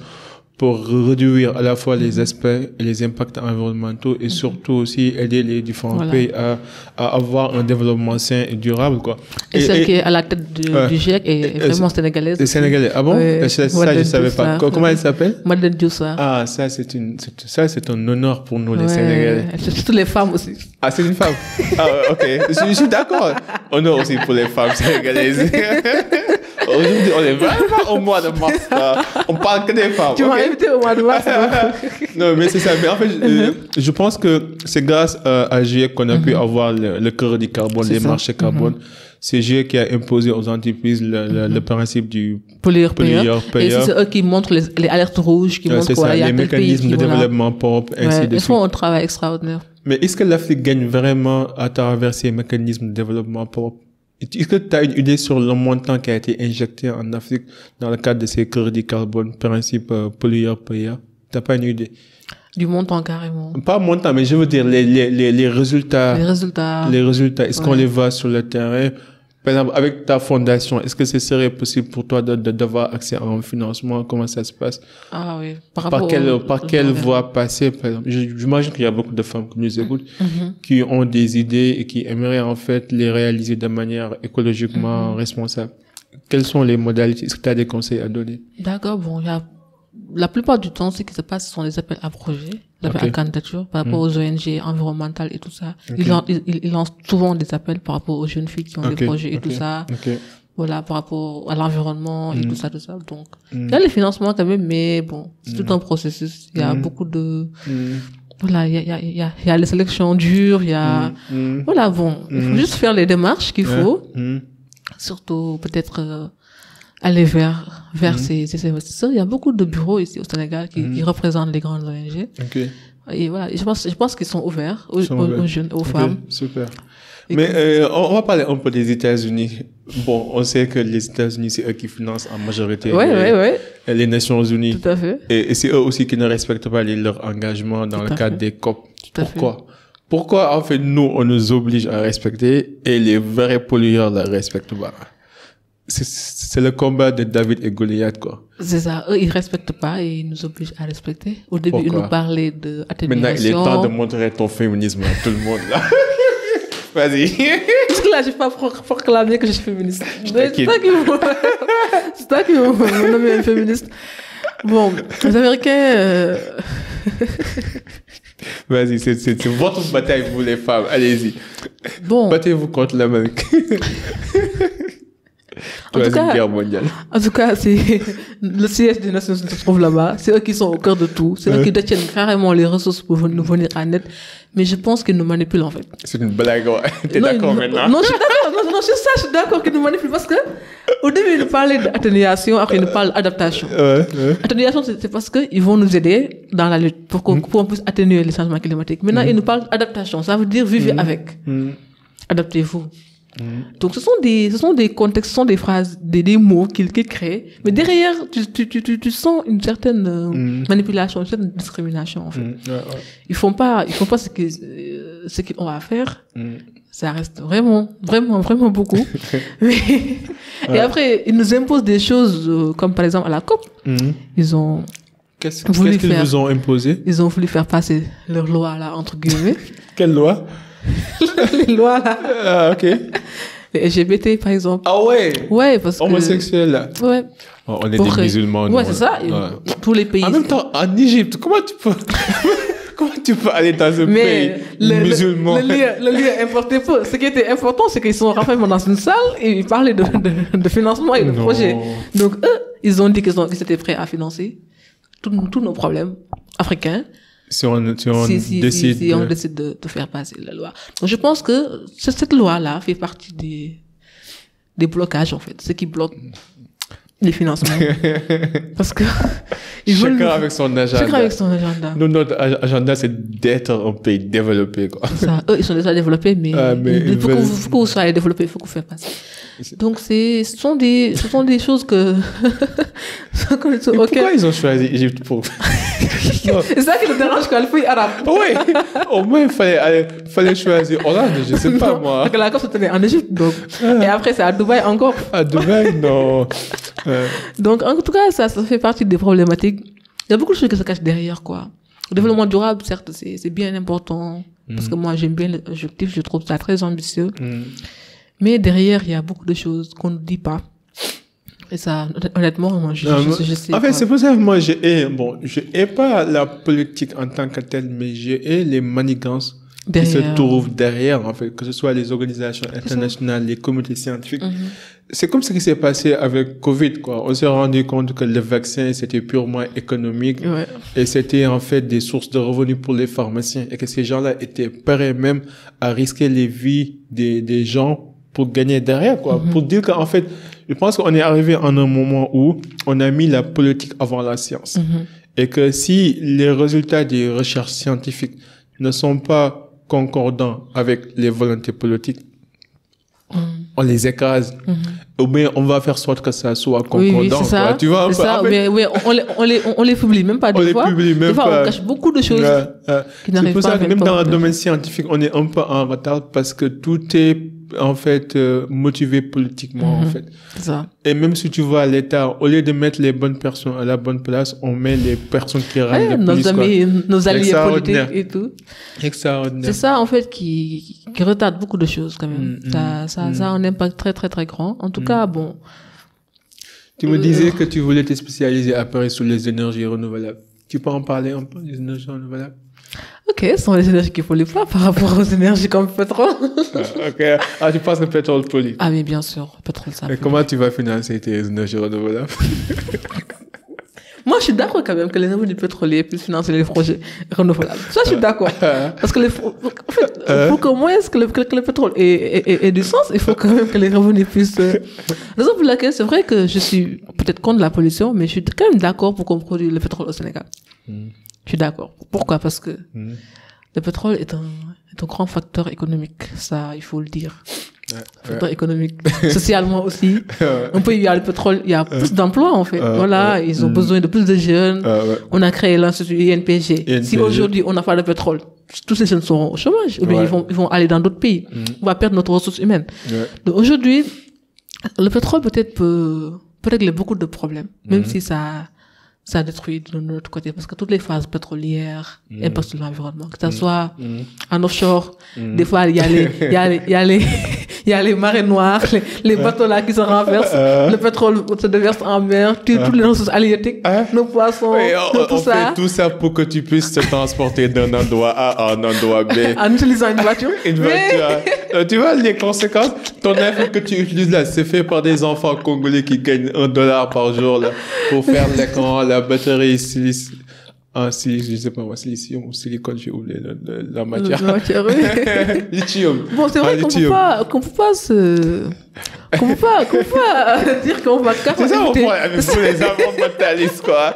pour réduire à la fois les aspects et les impacts environnementaux et surtout aussi aider les différents pays à avoir un développement sain et durable, quoi. Et celle qui est à la tête du GIEC est vraiment sénégalaise. C'est sénégalais. Ah bon? Ça, je savais pas. Comment elle s'appelle? Madeleine Diossa. Ah, ça, c'est un honneur pour nous, les Sénégalais. Surtout les femmes aussi. Ah, c'est une femme. Ah, ok. Je suis d'accord. Honneur aussi pour les femmes sénégalaises. Aujourd'hui, on est vraiment au mois de mars, là. On parle que des femmes. Tu m'as invité au mois de mars. Non, mais c'est ça. Mais en fait, je pense que c'est grâce à GIEC qu'on a pu avoir le crédit carbone, les marchés carbone. C'est GIEC qui a imposé aux entreprises le principe du pollueur-payeur. Et c'est eux qui montrent les alertes rouges, qui montrent quoi. Il y a les mécanismes de développement propre, ainsi de suite. Ils font un travail extraordinaire. Mais est-ce que l'Afrique gagne vraiment à travers ces mécanismes de développement propre? Est-ce que tu as une idée sur le montant qui a été injecté en Afrique dans le cadre de ces crédits carbone, principe pollueur-payeur? Tu n'as pas une idée? Du montant carrément. Pas montant, mais je veux dire les résultats. Les résultats. Est-ce qu'on les voit sur le terrain? Par exemple, avec ta fondation, est-ce que ce serait possible pour toi d'avoir accès à un financement? Comment ça se passe? Ah oui. Par quelle voie passer, par exemple? J'imagine qu'il y a beaucoup de femmes qui nous écoutent, qui ont des idées et qui aimeraient en fait les réaliser de manière écologiquement responsable. Quelles sont les modalités? Est-ce que tu as des conseils à donner? D'accord, bon, la plupart du temps, ce qui se passe, ce sont des appels à projets, des appels à candidature par rapport aux ONG environnementales et tout ça. Ils lancent souvent des appels par rapport aux jeunes filles qui ont des projets et tout ça. Voilà, par rapport à l'environnement et tout ça. Donc, il y a les financements quand même, mais bon, c'est tout un processus. Il y a beaucoup de... Voilà, il y a les sélections dures, il y a... Voilà, bon, il faut juste faire les démarches qu'il faut. Surtout, peut-être... aller vers ces investisseurs. Il y a beaucoup de bureaux ici au Sénégal qui représentent les grandes ONG. Et voilà, je pense qu'ils sont ouverts aux jeunes, aux femmes. Super. Mais on va parler un peu des États-Unis. Bon, on sait que les États-Unis, c'est eux qui financent en majorité les Nations Unies. Tout à fait. Et c'est eux aussi qui ne respectent pas leur engagement dans le cadre des COP. Pourquoi, en fait, nous, on nous oblige à respecter et les vrais pollueurs ne respectent pas? c'est le combat de David et Goliath, quoi. C'est ça. Eux, ils respectent pas et ils nous obligent à respecter. Au début, ils nous parlaient de atténuation. Maintenant, il est temps de montrer ton féminisme à tout le monde, là. Vas-y. Parce que là, j'ai pas proclamé que je suis féministe. C'est toi qui m'ont nommé un féministe. Bon, les Américains... Vas-y, c'est votre bataille, vous les femmes. Allez-y. Bon. Battez-vous contre l'Amérique. En tout cas, c'est le siège des Nations Unies se trouve là-bas. C'est eux qui sont au cœur de tout. C'est eux qui détiennent carrément les ressources pour nous venir en aide. Mais je pense qu'ils nous manipulent, en fait. C'est une blague, ouais. T'es d'accord maintenant? Non, je suis d'accord. Non, sur ça, je suis d'accord qu'ils nous manipulent parce que, au début, ils nous parlaient d'atténuation, après, ils nous parlent d'adaptation. Atténuation, c'est parce qu'ils vont nous aider dans la lutte pour qu'on puisse atténuer les changements climatiques. Maintenant, ils nous parlent d'adaptation. Ça veut dire vivre avec. Adaptez-vous. Donc, ce sont des contextes, ce sont des phrases, des mots qu'ils créent. Mais derrière, tu sens une certaine manipulation, une certaine discrimination, en fait. Ils font pas ce qu'ils ont à faire. Ça reste vraiment beaucoup. Et après, ils nous imposent des choses, comme par exemple à la COP. Ils ont Qu'est-ce qu'ils vous ont imposé? Ils ont voulu faire passer leur loi, là, entre guillemets. Quelle loi? Les lois, là. Ah, ok. Les LGBT, par exemple. Ah ouais? Ouais, parce que... Homosexuels, là. Ouais. Oh, on est des musulmans. Ouais, c'est ça. Ouais. Tous les pays. En même temps, en Égypte, comment tu peux aller dans un pays musulman? Le lieu importait peu. Ce qui était important, c'est qu'ils sont renfermés dans une salle et ils parlaient de financement et de projet. Donc, eux, ils ont dit qu'ils étaient prêts à financer tous nos problèmes africains. Si on décide de faire passer la loi. Donc, je pense que cette loi-là fait partie des blocages, en fait. Ce qui bloque les financements. Parce que, chacun avec son agenda. Chacun avec son agenda. Nous, notre agenda, c'est d'être un pays développé, quoi. C'est ça. Eux, ils sont déjà développés, mais faut que vous soyez développé, il faut que vous fassiez passer. Donc, ce sont des choses que... Pourquoi ils ont choisi l'Égypte pour... C'est ça qui nous dérange quand le pays arabe. Oui, au moins il fallait choisir Hollande, je sais pas moi. Parce que la COP se tenait en Égypte, donc. Et après c'est à Dubaï encore. À Dubaï, non. Donc en tout cas, ça fait partie des problématiques. Il y a beaucoup de choses qui se cachent derrière, quoi. Le développement durable, certes, c'est bien important. Parce que moi j'aime bien l'objectif, je trouve ça très ambitieux. Mais derrière, il y a beaucoup de choses qu'on ne dit pas. Et ça, honnêtement, moi, je sais. En fait, c'est pour ça que moi, je hais pas la politique en tant que telle, mais je hais les manigances qui se trouvent derrière, en fait, que ce soit les organisations internationales, les communautés scientifiques. C'est comme ce qui s'est passé avec Covid, quoi. On s'est rendu compte que le vaccin, c'était purement économique. Et c'était, en fait, des sources de revenus pour les pharmaciens. Et que ces gens-là étaient prêts même à risquer les vies des gens pour gagner derrière, quoi. Pour dire qu'en fait, je pense qu'on est arrivé en un moment où on a mis la politique avant la science. Et que si les résultats des recherches scientifiques ne sont pas concordants avec les volontés politiques, on les écrase. Ou bien on va faire sorte que ça soit concordant. Oui, c'est ça. Quoi. Tu vois, ça, mais oui, on les publie même pas des fois. Des fois, on cache beaucoup de choses qui n'arrivent pas. C'est pour ça que même dans le domaine scientifique, on est un peu en retard parce que tout est en fait motivé politiquement en fait. C'est ça. Et même si tu vois à l'État, au lieu de mettre les bonnes personnes à la bonne place, on met les personnes qui râlent le plus. Nos alliés politiques et tout. Extraordinaire. C'est ça en fait qui retarde beaucoup de choses quand même. Ça a un impact très très très grand. En tout cas, bon. Tu me disais que tu voulais te spécialiser après sur les énergies renouvelables. Tu peux en parler un peu des énergies renouvelables? Ok, ce sont les énergies qu'il pollue pas par rapport aux énergies comme le pétrole. Ok. Ah, tu penses que le pétrole pollue? Ah, mais bien sûr, le pétrole, ça. Et comment tu vas financer tes énergies renouvelables? Moi, je suis d'accord quand même que les revenus pétroliers puissent financer les projets renouvelables. Ça, je suis d'accord. Parce que en fait, pour qu'au moins que le pétrole ait du sens, il faut quand même que les revenus puissent... Raison pour laquelle c'est vrai que je suis peut-être contre la pollution, mais je suis quand même d'accord pour qu'on produise le pétrole au Sénégal. Je suis d'accord. Pourquoi? Parce que le pétrole est un grand facteur économique. Ça, il faut le dire. Facteur économique. Socialement aussi. Un pays où il y a le pétrole, il y a plus d'emplois, en fait. Voilà. Ils ont besoin de plus de jeunes. On a créé l'Institut INPG. Si aujourd'hui, on n'a pas de pétrole, tous ces jeunes seront au chômage. Ou bien ils vont aller dans d'autres pays. On va perdre notre ressource humaine. Donc aujourd'hui, Le pétrole peut-être peut régler beaucoup de problèmes, même si ça détruit de notre côté, parce que toutes les phases pétrolières impactent sur l'environnement, que ça soit en offshore, des fois il y a les marées noires, les bateaux là qui se renversent, le pétrole se déverse en mer, toutes les ressources halieutiques, nos poissons, tout ça. On fait tout ça pour que tu puisses te transporter d'un endroit A à un endroit B. En utilisant une voiture. Tu vois les conséquences? Ton iPhone que tu utilises là, c'est fait par des enfants congolais qui gagnent $1 par jour là, pour faire l'écran, la batterie je sais pas moi, silicium ou silicone, j'ai oublié la matière. La matière, oui. Lithium. Bon, c'est vrai qu'on peut pas dire qu'on va carrément. C'est ça, on prend avec vous les amants mentalistes, quoi.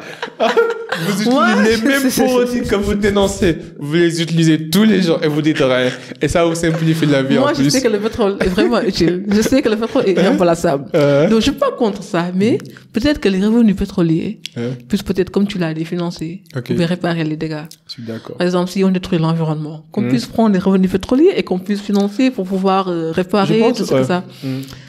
Vous utilisez les mêmes produits que vous dénoncez. Vous les utilisez tous les jours et vous dites rien. Et ça vous simplifie la vie en plus. Moi, je sais que le pétrole est vraiment utile. Je sais que le pétrole est irremplaçable. Donc, je suis pas contre ça, mais peut-être que les revenus pétroliers puissent peut-être, comme tu l'as dit, financer. Pour réparer les dégâts. Je suis d'accord. Par exemple, si on détruit l'environnement, qu'on puisse prendre les revenus pétroliers et qu'on puisse financer pour pouvoir réparer tout ça.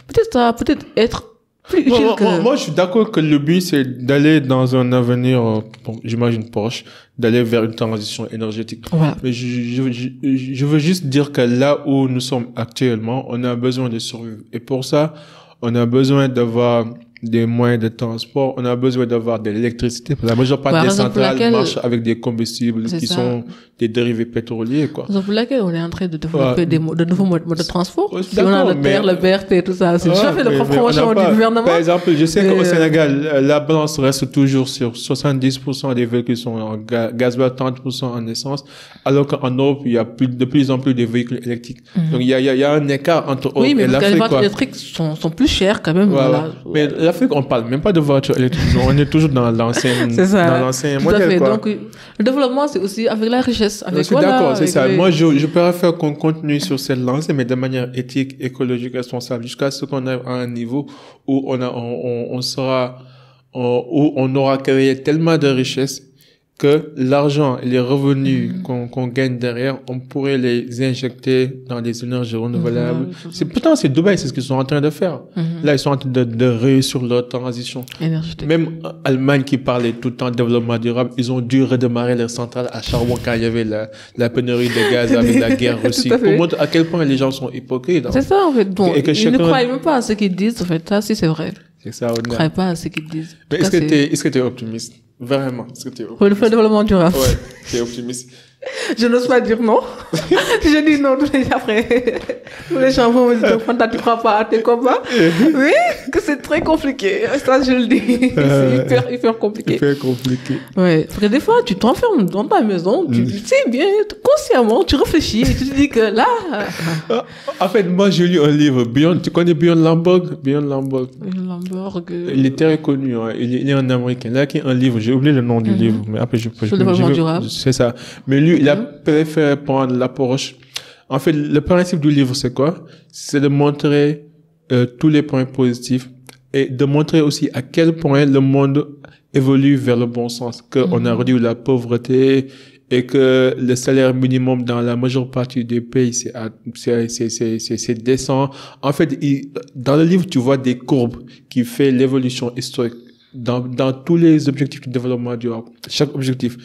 Peut-être ça, peut-être être plus utile que... Moi, je suis d'accord que le but, c'est d'aller dans un avenir, j'imagine proche, d'aller vers une transition énergétique. Voilà. Mais je veux juste dire que là où nous sommes actuellement, on a besoin de survivre. Et pour ça, on a besoin d'avoir des moyens de transport, on a besoin d'avoir de l'électricité. La majeure partie des centrales marchent avec des combustibles qui sont des dérivés pétroliers, quoi. C'est pour laquelle on est en train de développer de nouveaux modes de transport. On a le TER, le BRT, tout ça. C'est déjà fait le promotion du gouvernement. Par exemple, je sais qu'au Sénégal, la balance reste toujours sur 70% des véhicules sont en gasoil, 30% en essence, alors qu'en Europe, il y a de plus en plus de véhicules électriques. Donc, il y a un écart entre Europe et l'Afrique. Oui, mais les voitures électriques sont plus chères quand même. Voilà. Mais l'Afrique, on parle même pas de voitures électriques. On est toujours dans l'ancien modèle, quoi. Donc, le développement, c'est aussi avec la richesse. Je suis d'accord, c'est ça. Moi, je préfère qu'on continue sur cette lancée, mais de manière éthique, écologique, responsable, jusqu'à ce qu'on arrive à un niveau où on aura créé tellement de richesses que l'argent et les revenus qu'on gagne derrière, on pourrait les injecter dans des énergies renouvelables. Pourtant, c'est Dubaï, c'est ce qu'ils sont en train de faire. Là, ils sont en train de réussir leur transition. Énergétique. Même Allemagne qui parlait tout le temps de développement durable, ils ont dû redémarrer leurs centrales à charbon quand il y avait la pénurie de gaz avec la guerre Russie. Pour montrer à quel point les gens sont hypocrites. C'est ça, en fait. Bon, ils ne croient même pas à ce qu'ils disent, en fait. Ça, si c'est vrai. C'est ça, ils ne croient pas à ce qu'ils disent. Mais est-ce que tu es optimiste? Vraiment, est-ce que tu es optimiste? Pour le développement durable. Ouais, tu es optimiste. Je n'ose pas dire non. Je dis non après. Tous les gens vont me dire, Fanta, tu crois pas à tes combats? Oui, que c'est très compliqué. Ça, je le dis. C'est hyper compliqué. Hyper compliqué. Ouais. Parce que des fois, tu t'enfermes dans ta maison, tu sais bien, consciemment, tu réfléchis et tu te dis que là... En fait, moi, j'ai lu un livre, tu connais Bjorn Lomborg? Bjorn Lomborg. Il est très connu, hein. Il est un Américain. Là, qui est un livre, j'ai oublié le nom du livre, mais après, je peux... Sur le développement durable. C'est ça. Mais lui, il a préféré prendre l'approche. En fait, le principe du livre, c'est quoi? C'est de montrer tous les points positifs et de montrer aussi à quel point le monde évolue vers le bon sens. Qu'on a réduit la pauvreté et que le salaire minimum dans la majeure partie des pays, c'est décent. En fait, dans le livre, tu vois des courbes qui fait l'évolution historique. Dans tous les objectifs de développement durable, chaque objectif,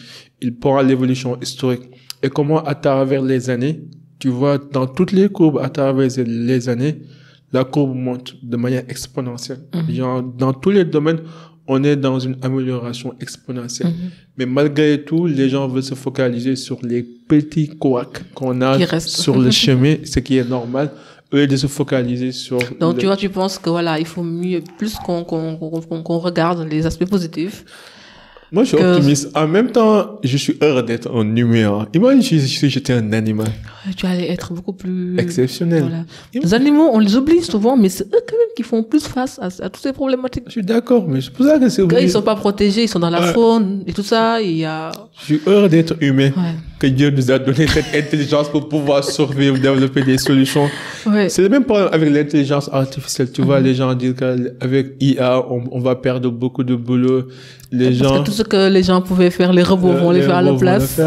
il prend l'évolution historique. Et comment, à travers les années, tu vois, dans toutes les courbes, à travers les années, la courbe monte de manière exponentielle. Genre, dans tous les domaines, on est dans une amélioration exponentielle. Mais malgré tout, les gens veulent se focaliser sur les petits couacs qu'on a sur le chemin, ce qui est normal. Eux, de se focaliser sur... Donc, tu vois, tu penses que voilà, il faut mieux, plus qu'on regarde les aspects positifs. Moi, je suis optimiste. En même temps, je suis heureux d'être un humain. Imagine si j'étais un animal. Tu allais être beaucoup plus... exceptionnel. Voilà. Les animaux, on les oublie souvent, mais c'est eux quand même qui font plus face à toutes ces problématiques. Je suis d'accord, mais c'est pour ça que c'est oublié. Quand ils sont pas protégés, ils sont dans la faune et tout ça, il y a... Je suis heureux d'être humain. Que Dieu nous a donné cette intelligence pour pouvoir survivre, développer des solutions. C'est le même problème avec l'intelligence artificielle. Tu vois, les gens disent qu'avec IA, on va perdre beaucoup de boulot. Parce que tout ce que les gens pouvaient faire, les robots vont les faire à la place.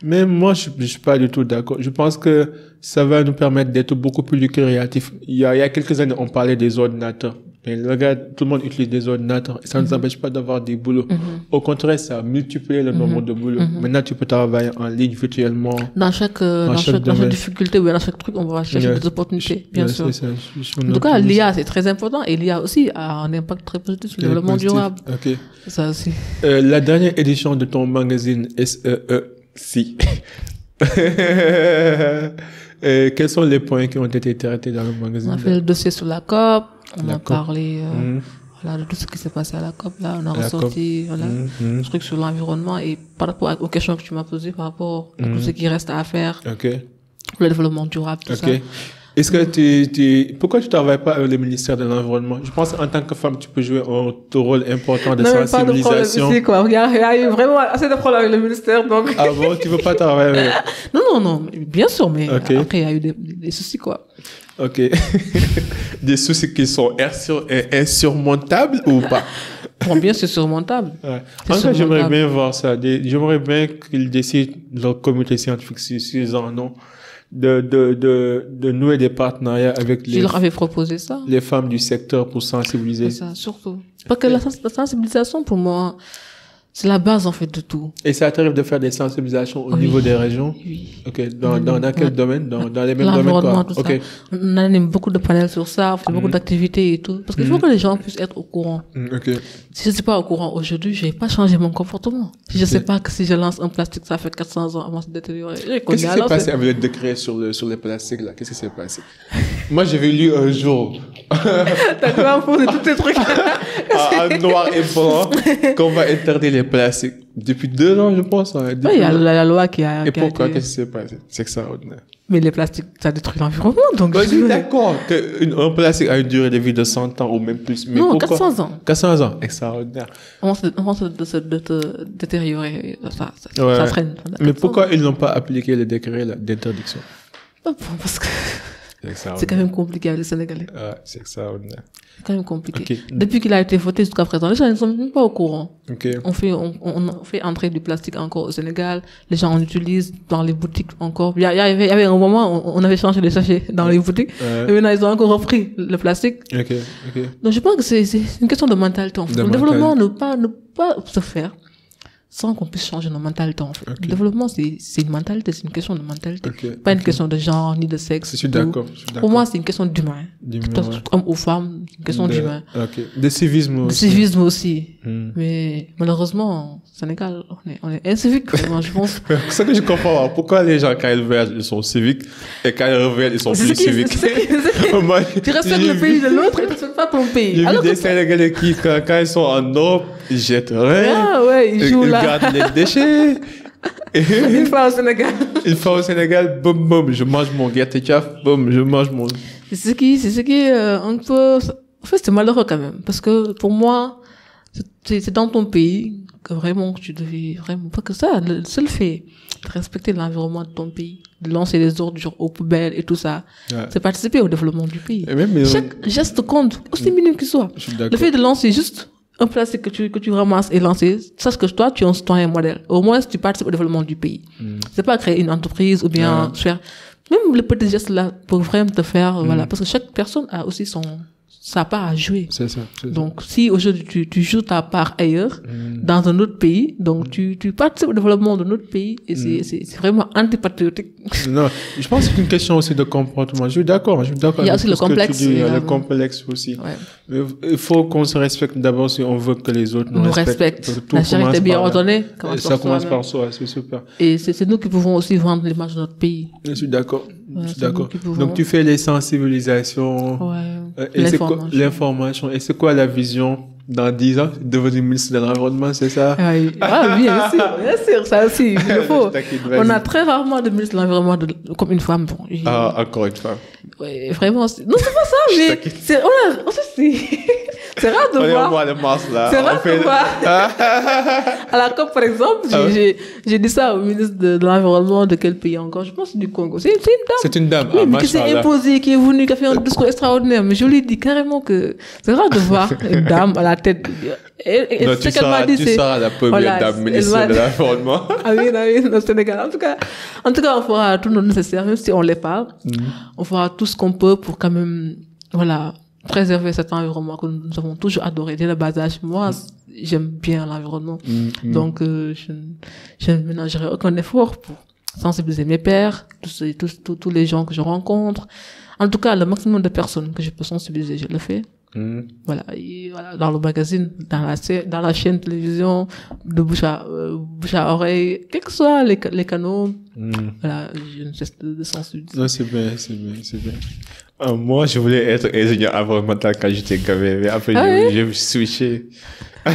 Mais moi, je suis pas du tout d'accord. Je pense que ça va nous permettre d'être beaucoup plus créatifs. Il y a quelques années, on parlait des ordinateurs. Mais regarde, tout le monde utilise des ordinateurs. Et ça ne nous empêche pas d'avoir des boulots. Au contraire, ça a multiplié le nombre de boulots. Maintenant, tu peux travailler en ligne virtuellement. Dans chaque difficulté ou dans chaque truc, on va chercher des opportunités, bien sûr. En tout cas, l'IA, c'est très important. Et l'IA aussi a un impact très positif sur le développement durable. Ok. Ça aussi. La dernière édition de ton magazine SEEC. Quels sont les points qui ont été traités dans le magazine? On a fait le dossier sur la COP. On a parlé voilà, de tout ce qui s'est passé à la COP. Là, on a ressorti un truc sur l'environnement et par rapport aux questions que tu m'as posées, par rapport à tout ce qui reste à faire pour le développement durable, tout ça. Est-ce que pourquoi tu travailles pas avec le ministère de l'Environnement? Je pense qu'en tant que femme, tu peux jouer un rôle important de sensibilisation. Non, mais pas de problème ici, quoi. Il y a eu vraiment assez de problèmes avec le ministère, donc. Ah bon, tu veux pas travailler avec? Non, bien sûr, mais après, il y a eu des soucis, quoi. Ok. Des soucis qui sont insurmontables ou pas? Bon, bien, c'est surmontable. Ouais. En fait, j'aimerais bien voir ça. J'aimerais bien qu'ils décident, leur comité scientifique, s'ils en ont, de nouer des partenariats avec les... Tu leur avais proposé ça? Les femmes du secteur pour sensibiliser. C'est ça, surtout. Parce que la sensibilisation, pour moi, c'est la base, en fait, de tout. Et ça t'arrive de faire des sensibilisations au niveau des régions? Oui. Ok. Dans quel domaine? Dans les mêmes domaines, quoi? Tout ça. On anime beaucoup de panels sur ça, on fait beaucoup d'activités et tout. Parce qu'il faut que les gens puissent être au courant. Si je ne suis pas au courant aujourd'hui, je vais pas changer mon comportement. Si je sais pas que si je lance un plastique, ça fait 400 ans avant de se détériorer. Qu'est-ce qui s'est passé avec le décret sur les plastiques, là? Qu'est-ce qui s'est passé? Moi, j'avais lu un jour. T'as tout imposé tous ces trucs. En noir et blanc, qu'on va interdire les plastiques. Depuis 2 ans, je pense. Oui, il y a la loi qui a... Et pourquoi? Qu'est-ce qui s'est passé? C'est extraordinaire. Mais les plastiques, ça détruit l'environnement, donc... Je suis d'accord qu'un plastique a une durée de vie de 100 ans ou même plus. Mais non, pourquoi? 400 ans. 400 ans, extraordinaire. On va de se détériorer. Ça traîne. Mais pourquoi ils n'ont pas appliqué le décret d'interdiction? Parce que... C'est quand même compliqué avec les Sénégalais. Ouais, c'est extraordinaire. C'est quand même compliqué. Depuis qu'il a été voté jusqu'à présent, les gens ne sont même pas au courant. On fait entrer du plastique encore au Sénégal. Les gens en utilisent dans les boutiques encore. Il y avait un moment où on avait changé les sachets dans les boutiques. Et maintenant, ils ont encore repris le plastique. Donc, je pense que c'est une question de mentalité. Le développement ne pas se faire sans qu'on puisse changer nos mentalités, en fait. Le développement, c'est une mentalité, c'est une question de mentalité. Pas une question de genre, ni de sexe. Je suis d'accord. Pour moi, c'est une question d'humain. Homme ou femme, c'est une question d'humain. De civisme aussi. De civisme aussi. Mais, malheureusement, au Sénégal, on est incivique, vraiment, je pense. C'est ça que je comprends. Pourquoi les gens, quand ils veulent, ils sont civiques, et quand ils reviennent, ils sont plus civiques. Tu respectes le pays de l'autre et tu ne respectes pas ton pays. J'ai vu des Sénégalais qui, quand ils sont en Europe, ils jettent rien. Ah ouais, ils jouent là. Ils gardent les déchets. Une fois au Sénégal. Boum, je mange mon gâteau chaf, boum, je mange mon... C'est ce qui est un peu... En fait, c'est malheureux quand même. Parce que pour moi, c'est dans ton pays que vraiment tu devais vraiment... Pas que ça, le seul fait de respecter l'environnement de ton pays, de lancer les ordures aux poubelles et tout ça, c'est participer au développement du pays. Chaque geste compte, aussi minime qu'il soit. Le fait de lancer juste un plastique que tu ramasses et lancer, sache que toi, tu es un citoyen modèle. Au moins, tu participes au développement du pays. C'est pas créer une entreprise ou bien faire, même le petit geste là, pour vraiment te faire, voilà. Parce que chaque personne a aussi sa part à jouer. C'est ça. Donc, si aujourd'hui tu joues ta part ailleurs, dans un autre pays, donc tu participes au développement de notre pays et c'est vraiment antipatriotique. Non, je pense que c'est une question aussi de comportement. Je suis d'accord. Il y a aussi le complexe. Il y a le complexe aussi. Mais il faut qu'on se respecte d'abord si on veut que les autres nous respectent. La charité bien ordonnée. Ça commence par soi, c'est super. Et c'est nous qui pouvons aussi vendre l'image de notre pays. Je suis d'accord. Donc tu fais les sensibilisations. L'information. Et c'est quoi la vision dans 10 ans? Devenir ministre de l'Environnement, c'est ça? Oui, bien sûr, ça aussi, il le faut. On a très rarement de ministre de l'Environnement comme une femme. Bon, encore une femme. Oui, vraiment. Non, c'est pas ça, mais C'est rare de On est voir. au mois de mars, là. C'est rare de voir. À la COP, par exemple, j'ai dit ça au ministre de l'Environnement de quel pays encore? Je pense du Congo. C'est une dame. C'est une dame. Oui, mais qui s'est imposée, qui est venue, qui a fait un discours extraordinaire. Mais je lui dis carrément que c'est rare de voir une dame à la tête. Et non, ce qu'elle m'a dit, c'est... Tu seras la première dame ministre de l'Environnement. Ah oui, au Sénégal. En tout cas, on fera tout le nécessaire, même si on l'est pas. On fera tout ce qu'on peut pour quand même, voilà, préserver cet environnement que nous avons toujours adoré dès le bas âge. Moi, j'aime bien l'environnement. Donc, je ne ménagerai aucun effort pour sensibiliser mes pairs, tous les gens que je rencontre. En tout cas, le maximum de personnes que je peux sensibiliser, je le fais. Voilà, et voilà, dans le magazine, dans la chaîne télévision, de bouche à oreille, quels que soient les canaux, voilà, je ne cesse de sensibiliser. Non, c'est bien. Moi, je voulais être ingénieur environnemental quand j'étais gamin, mais après, j'ai switché.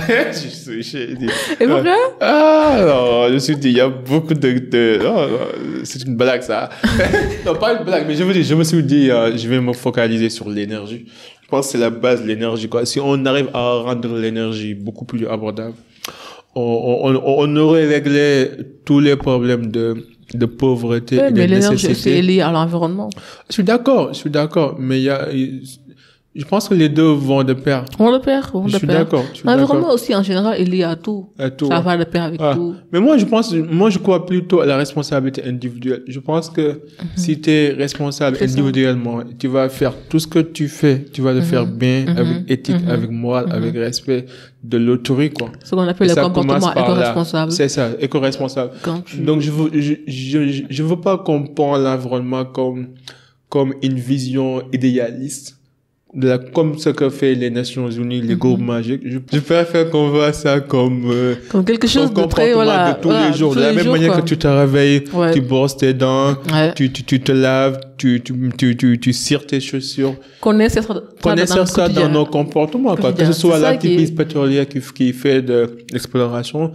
J'ai switché. Et pourquoi? Non, je me suis dit, il y a beaucoup c'est une blague, ça. Non, pas une blague, mais je me suis dit, je vais me focaliser sur l'énergie. Je pense que c'est la base de l'énergie, quoi. Si on arrive à rendre l'énergie beaucoup plus abordable, on aurait réglé tous les problèmes de pauvreté et de nécessité. Mais l'énergie, c'est lié à l'environnement. Je suis d'accord, mais je pense que les deux vont de pair. Je suis d'accord. L'environnement aussi, en général, est lié à tout. Ça va de pair avec tout. Mais moi, je crois plutôt à la responsabilité individuelle. Je pense que si tu es responsable individuellement, tu vas faire tout ce que tu fais, tu vas le faire bien, avec éthique, avec morale, avec respect de l'autorité, quoi. Ce qu'on appelle le comportement éco-responsable. C'est ça, éco-responsable. Donc, je veux pas qu'on prenne l'environnement comme une vision idéaliste. Comme ce que fait les Nations Unies, les groupes magiques. Je préfère qu'on voit ça comme quelque chose de très, de tous les jours. De la même manière que tu te réveilles, tu brosses tes dents, tu te laves, tu cires tes chaussures. Connaître ça dans nos comportements, quoi. Que ce soit l'activiste pétrolier qui fait de l'exploration,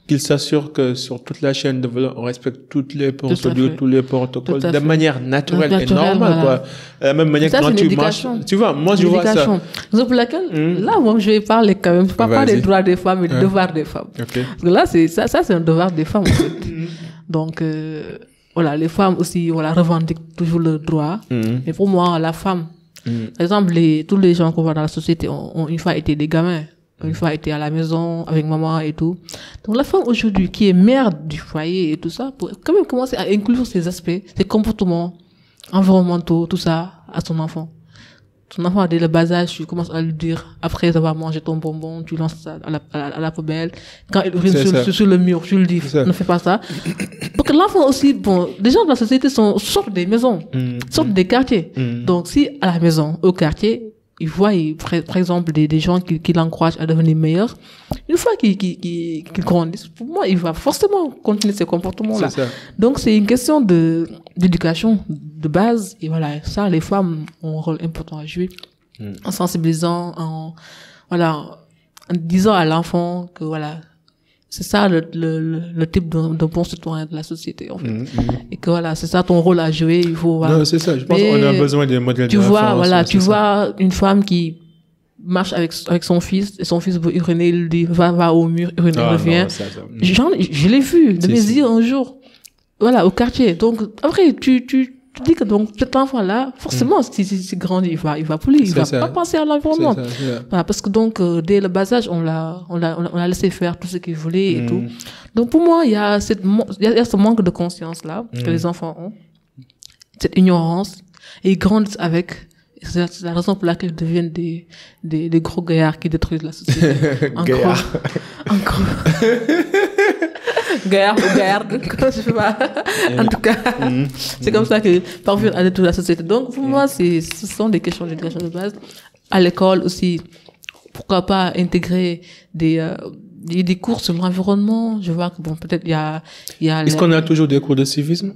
qu'il s'assure que sur toute la chaîne de valeur, on respecte toutes les procédures, tous les protocoles, de manière naturelle et normale, quoi. De la même manière que quand tu marches, tu vois, moi, je vois ça. C'est pour laquelle, là, moi, je vais parler quand même, pas des droits des femmes, mais des devoirs des femmes. Okay. Parce que là, c'est un devoir des femmes, en fait. Donc, voilà, les femmes aussi, voilà, revendiquent toujours le droit. Mais pour moi, la femme, par exemple, tous les gens qu'on voit dans la société ont une fois été des gamins. Une fois été à la maison avec maman et tout. Donc la femme aujourd'hui qui est mère du foyer et tout ça, pour quand même commencer à inclure ces aspects, ces comportements environnementaux, tout ça, à son enfant. Ton enfant, dès le bas âge, tu commences à lui dire, après avoir mangé ton bonbon, tu lances ça à la poubelle. Quand il urine sur le mur, tu lui dis, ne fais pas ça. Parce que l'enfant aussi, bon, les gens de la société sortent des maisons, sortent des quartiers. Donc si à la maison, au quartier, il voit, par exemple, des gens qui l'encouragent à devenir meilleur. Une fois qu'il grandit, pour moi, il va forcément continuer ces comportements-là. Donc, c'est une question d'éducation de base. Et voilà, ça, les femmes ont un rôle important à jouer. En sensibilisant, en disant à l'enfant que voilà, c'est ça le type de bon citoyen de la société, en fait. Et que voilà, c'est ça ton rôle à jouer, il faut, voilà. Non, c'est ça, je pense qu'on a besoin des modèles de référence. Tu vois une femme qui marche avec son fils, et son fils veut uriner, il lui dit, va au mur, urine, revient. Je l'ai vu de mes yeux un jour. Voilà, au quartier. Donc, après, tu dis que donc, cet enfant-là, forcément, s'il grandit, il va plus, il va pas penser à l'environnement. Voilà, parce que donc, dès le bas âge, on l'a laissé faire tout ce qu'il voulait et tout. Donc, pour moi, il y a ce manque de conscience-là que les enfants ont. Cette ignorance. Et ils grandissent avec. C'est la raison pour laquelle ils deviennent des gros gaillards qui détruisent la société. Gaillard. Gaillard ou gaillarde, je sais pas. En tout cas, c'est comme ça que parviennent à détruire la société. Donc, pour moi, ce sont des questions d'éducation de base. À l'école aussi, pourquoi pas intégrer des cours sur l'environnement. Je vois que bon, peut-être il y a Est-ce qu'on a toujours des cours de civisme?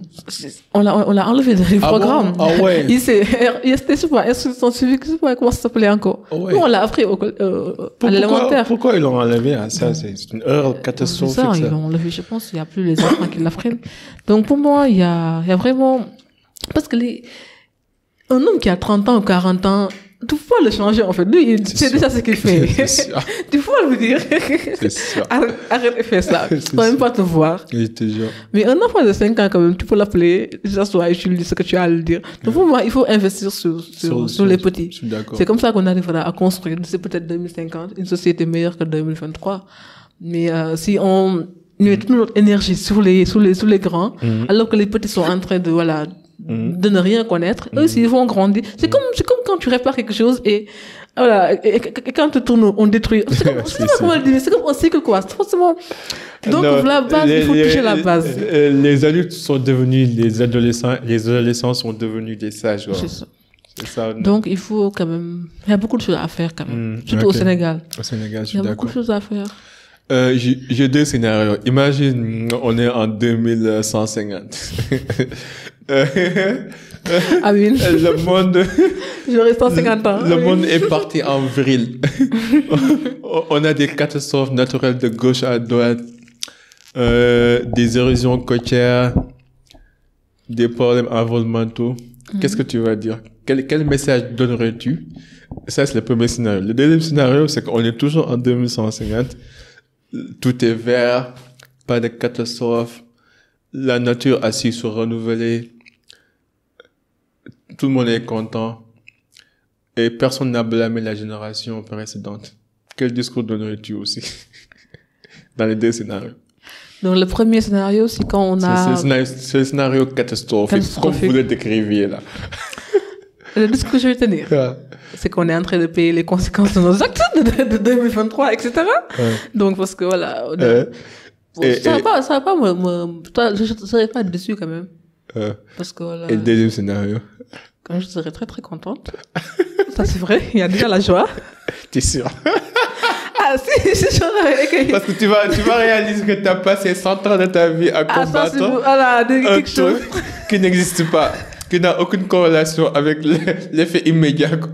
On l'a enlevé du programme. Bon? Ah ouais. C'était super, instruction civique, je sais pas comment ça s'appelait encore. Oh ouais. Nous, on l'a appris à l'élémentaire. Pourquoi ils l'ont enlevé? Ça, c'est une erreur catastrophique. C'est ça, ils l'ont enlevé, je pense. Il n'y a plus les enfants qui l'apprennent. Donc, pour moi, il y a vraiment, parce que un homme qui a 30 ans ou 40 ans, Tu peux pas le changer, en fait. Lui, c'est déjà ce qu'il fait. Tu peux lui dire. C'est sûr. Arrête de faire ça. Tu peux même pas te voir. Oui, te jure. Mais un enfant de 5 ans, quand même, tu peux l'appeler, s'asseoir et tu lui dis ce que tu as à lui dire. Donc, pour moi, il faut investir sur les petits. Je suis d'accord. C'est comme ça qu'on arrivera à construire, c'est peut-être 2050, une société meilleure que 2023. Mais si on met toute notre énergie sur les grands, alors que les petits sont en train de de ne rien connaître, eux aussi ils vont grandir. C'est comme quand tu répares quelque chose et voilà, et quand tu tournes, on détruit. C'est comme un cycle, quoi. C'est forcément. Donc la base, il faut toucher la base. Les adultes sont devenus les adolescents sont devenus des sages. Quoi. C'est ça. Donc il faut quand même. Il y a beaucoup de choses à faire quand même, surtout au Sénégal. Au Sénégal, je suis d'accord. Il y a beaucoup de choses à faire. J'ai 2 scénarios. Imagine, on est en 2150. Ah oui. Le monde. J'aurais 150 ans. Le monde est parti en vrille. On a des catastrophes naturelles de gauche à droite, des érosions côtières, des problèmes environnementaux. Qu'est-ce que tu vas dire? Quel message donnerais-tu? Ça, c'est le premier scénario. Le deuxième scénario, c'est qu'on est toujours en 2150. Tout est vert, pas de catastrophe, la nature a su se renouveler, tout le monde est content et personne n'a blâmé la génération précédente. Quel discours donnerais-tu aussi dans les 2 scénarios? Donc le premier scénario, c'est quand on a... C'est le scénario catastrophique, comme vous le décriviez là. Le discours que je vais tenir, c'est qu'on est en train de payer les conséquences de nos actes de 2023, etc. Donc, parce que voilà, ça va pas je serais pas déçu quand même. Parce que voilà. Et le deuxième scénario? Quand je serais très très contente. Ça c'est vrai, il y a déjà la joie. T'es sûr? Ah si, c'est sûr. Parce que tu vas réaliser que t'as passé 100 ans de ta vie à combattre un truc qui n'existe pas, qui n'a aucune corrélation avec l'effet immédiat, quoi.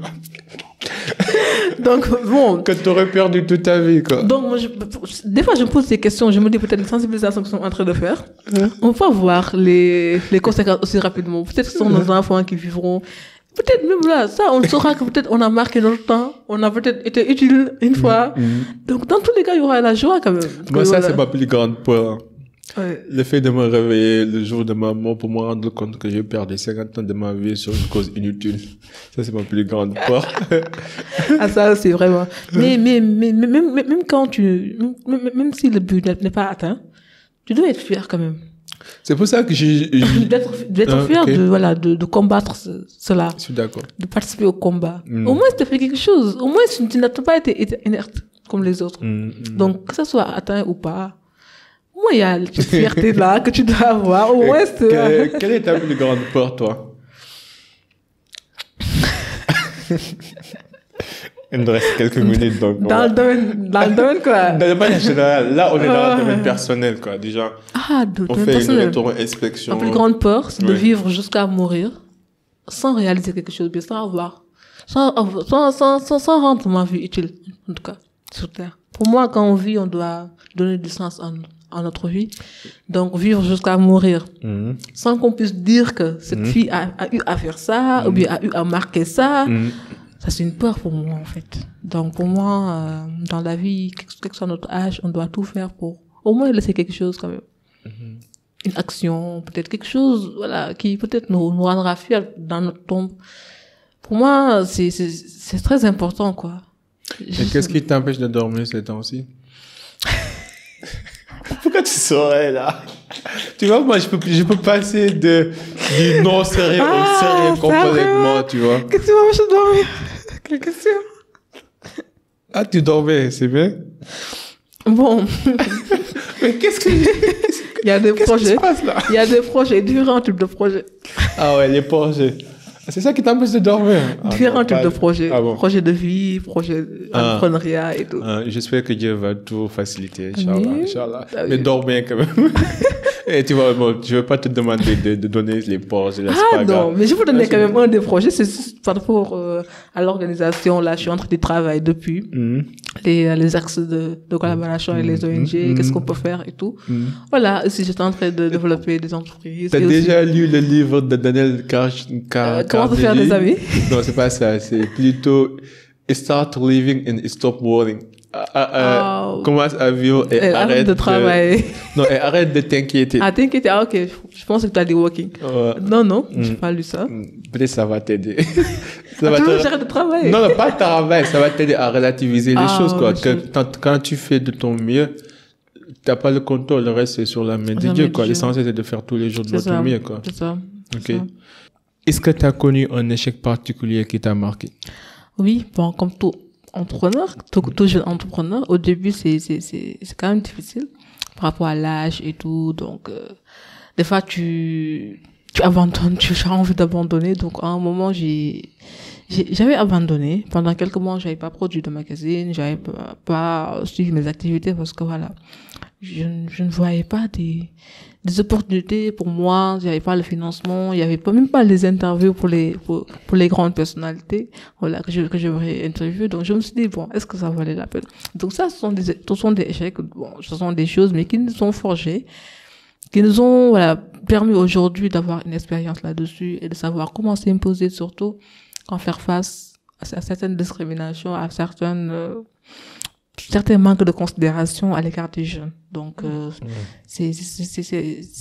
Donc, bon. Que t'aurais perdu toute ta vie, quoi. Donc, moi, des fois, je me pose des questions. Je me dis peut-être les sensibilisations qu'ils sont en train de faire. On va voir les conséquences aussi rapidement. Peut-être que ce sont nos enfants qui vivront. Peut-être même là, ça, on saura que peut-être on a marqué notre temps. On a peut-être été utile une fois. Donc, dans tous les cas, il y aura la joie quand même. Moi, ça, c'est ma plus grande peur. Ouais. Le fait de me réveiller le jour de ma mort pour me rendre compte que j'ai perdu 50 ans de ma vie sur une cause inutile. Ça, c'est ma plus grande peur. Ah, ça, c'est vraiment. Mais, même quand même si le but n'est pas atteint, tu dois être fier quand même. C'est pour ça que d'être fier de combattre cela. Je suis d'accord. De participer au combat. Au moins, tu as fait quelque chose. Au moins, tu n'as pas été inerte comme les autres. Donc, que ça soit atteint ou pas, moi, il y a cette fierté-là que tu dois avoir. Au moins, quelle est ta plus grande peur, toi? Il nous reste quelques minutes, donc. Dans le domaine, quoi. Dans le domaine général. Là, on est dans le domaine personnel, quoi, déjà. On fait une rétro-inspection. Ma plus grande peur, c'est de vivre jusqu'à mourir sans réaliser quelque chose, bien sans rendre ma vie utile, en tout cas, sur Terre. Pour moi, quand on vit, on doit donner du sens à notre vie. Donc, vivre jusqu'à mourir. Sans qu'on puisse dire que cette fille a eu à faire ça, ou bien a eu à marquer ça. Ça, c'est une peur pour moi, en fait. Donc, pour moi, dans la vie, quel que soit notre âge, on doit tout faire pour au moins laisser quelque chose, quand même. Une action, peut-être quelque chose, voilà, qui peut-être nous rendra fiers dans notre tombe. Pour moi, c'est très important, quoi. Et qu'est-ce qui t'empêche de dormir ces temps-ci? Pourquoi tu saurais, là? Tu vois, moi, je peux passer du non-sérieux au sérieux complètement, tu vois. Qu'est-ce que tu m'empêches de dormir? Quelle question? Ah, tu dormais, c'est bien? Bon. Mais qu'est-ce que... Il y a des projets. Qu'est-ce qui se passe, là? Il y a des projets, différents types de projets. Ah ouais, les projets. C'est ça qui t'empêche de dormir? Différents types de projets. Projets de vie, projets d'entrepreneuriat et tout. J'espère que Dieu va tout faciliter, Inch'Allah. Mais dors bien quand même. Et tu vois, bon, je vais pas te demander de donner les Porsche, la Ah non, mais je vous donner quand même un des projets, c'est par rapport à l'organisation. Là, je suis en train de travailler depuis les axes de collaboration avec les ONG, qu'est-ce qu'on peut faire et tout. Voilà, aussi j'étais en train de développer des entreprises. T'as déjà lu le livre de Daniel Comment se faire des amis? Non, c'est pas ça, c'est plutôt Start Living and Stop Worrying. Commence à vivre et arrête de travailler. Non, et arrête de t'inquiéter. Ah, t'inquiéter, ok. Je pense que tu as dit working. Non, j'ai pas lu ça. Peut-être ça va t'aider. J'arrête de travailler. Non, pas de travail, ça va t'aider à relativiser les choses, quoi. Quand tu fais de ton mieux, t'as pas le contrôle, le reste c'est sur la main de Dieu, quoi. L'essentiel c'est de faire tous les jours de votre mieux, quoi. C'est ça. Ok. Est-ce que tu as connu un échec particulier qui t'a marqué? Oui, bon, comme tout entrepreneur, tout jeune entrepreneur, au début, c'est quand même difficile par rapport à l'âge et tout. Donc, des fois, tu abandonnes, tu as envie d'abandonner. Donc, à un moment, j'avais abandonné. Pendant quelques mois, j'avais pas produit de magazine, j'avais pas suivi mes activités parce que voilà, je ne voyais pas des opportunités pour moi, j'avais pas le financement, il y avait même pas les interviews pour les grandes personnalités, voilà, que j'aimerais interviewer. Donc, je me suis dit, bon, est-ce que ça valait la peine? Donc ça, ce sont des échecs, bon, ce sont des choses, mais qui nous ont forgés, qui nous ont, voilà, permis aujourd'hui d'avoir une expérience là-dessus et de savoir comment s'imposer, surtout, quand faire face à certaines discriminations, à certains manques de considération à l'égard des jeunes. Donc, c'est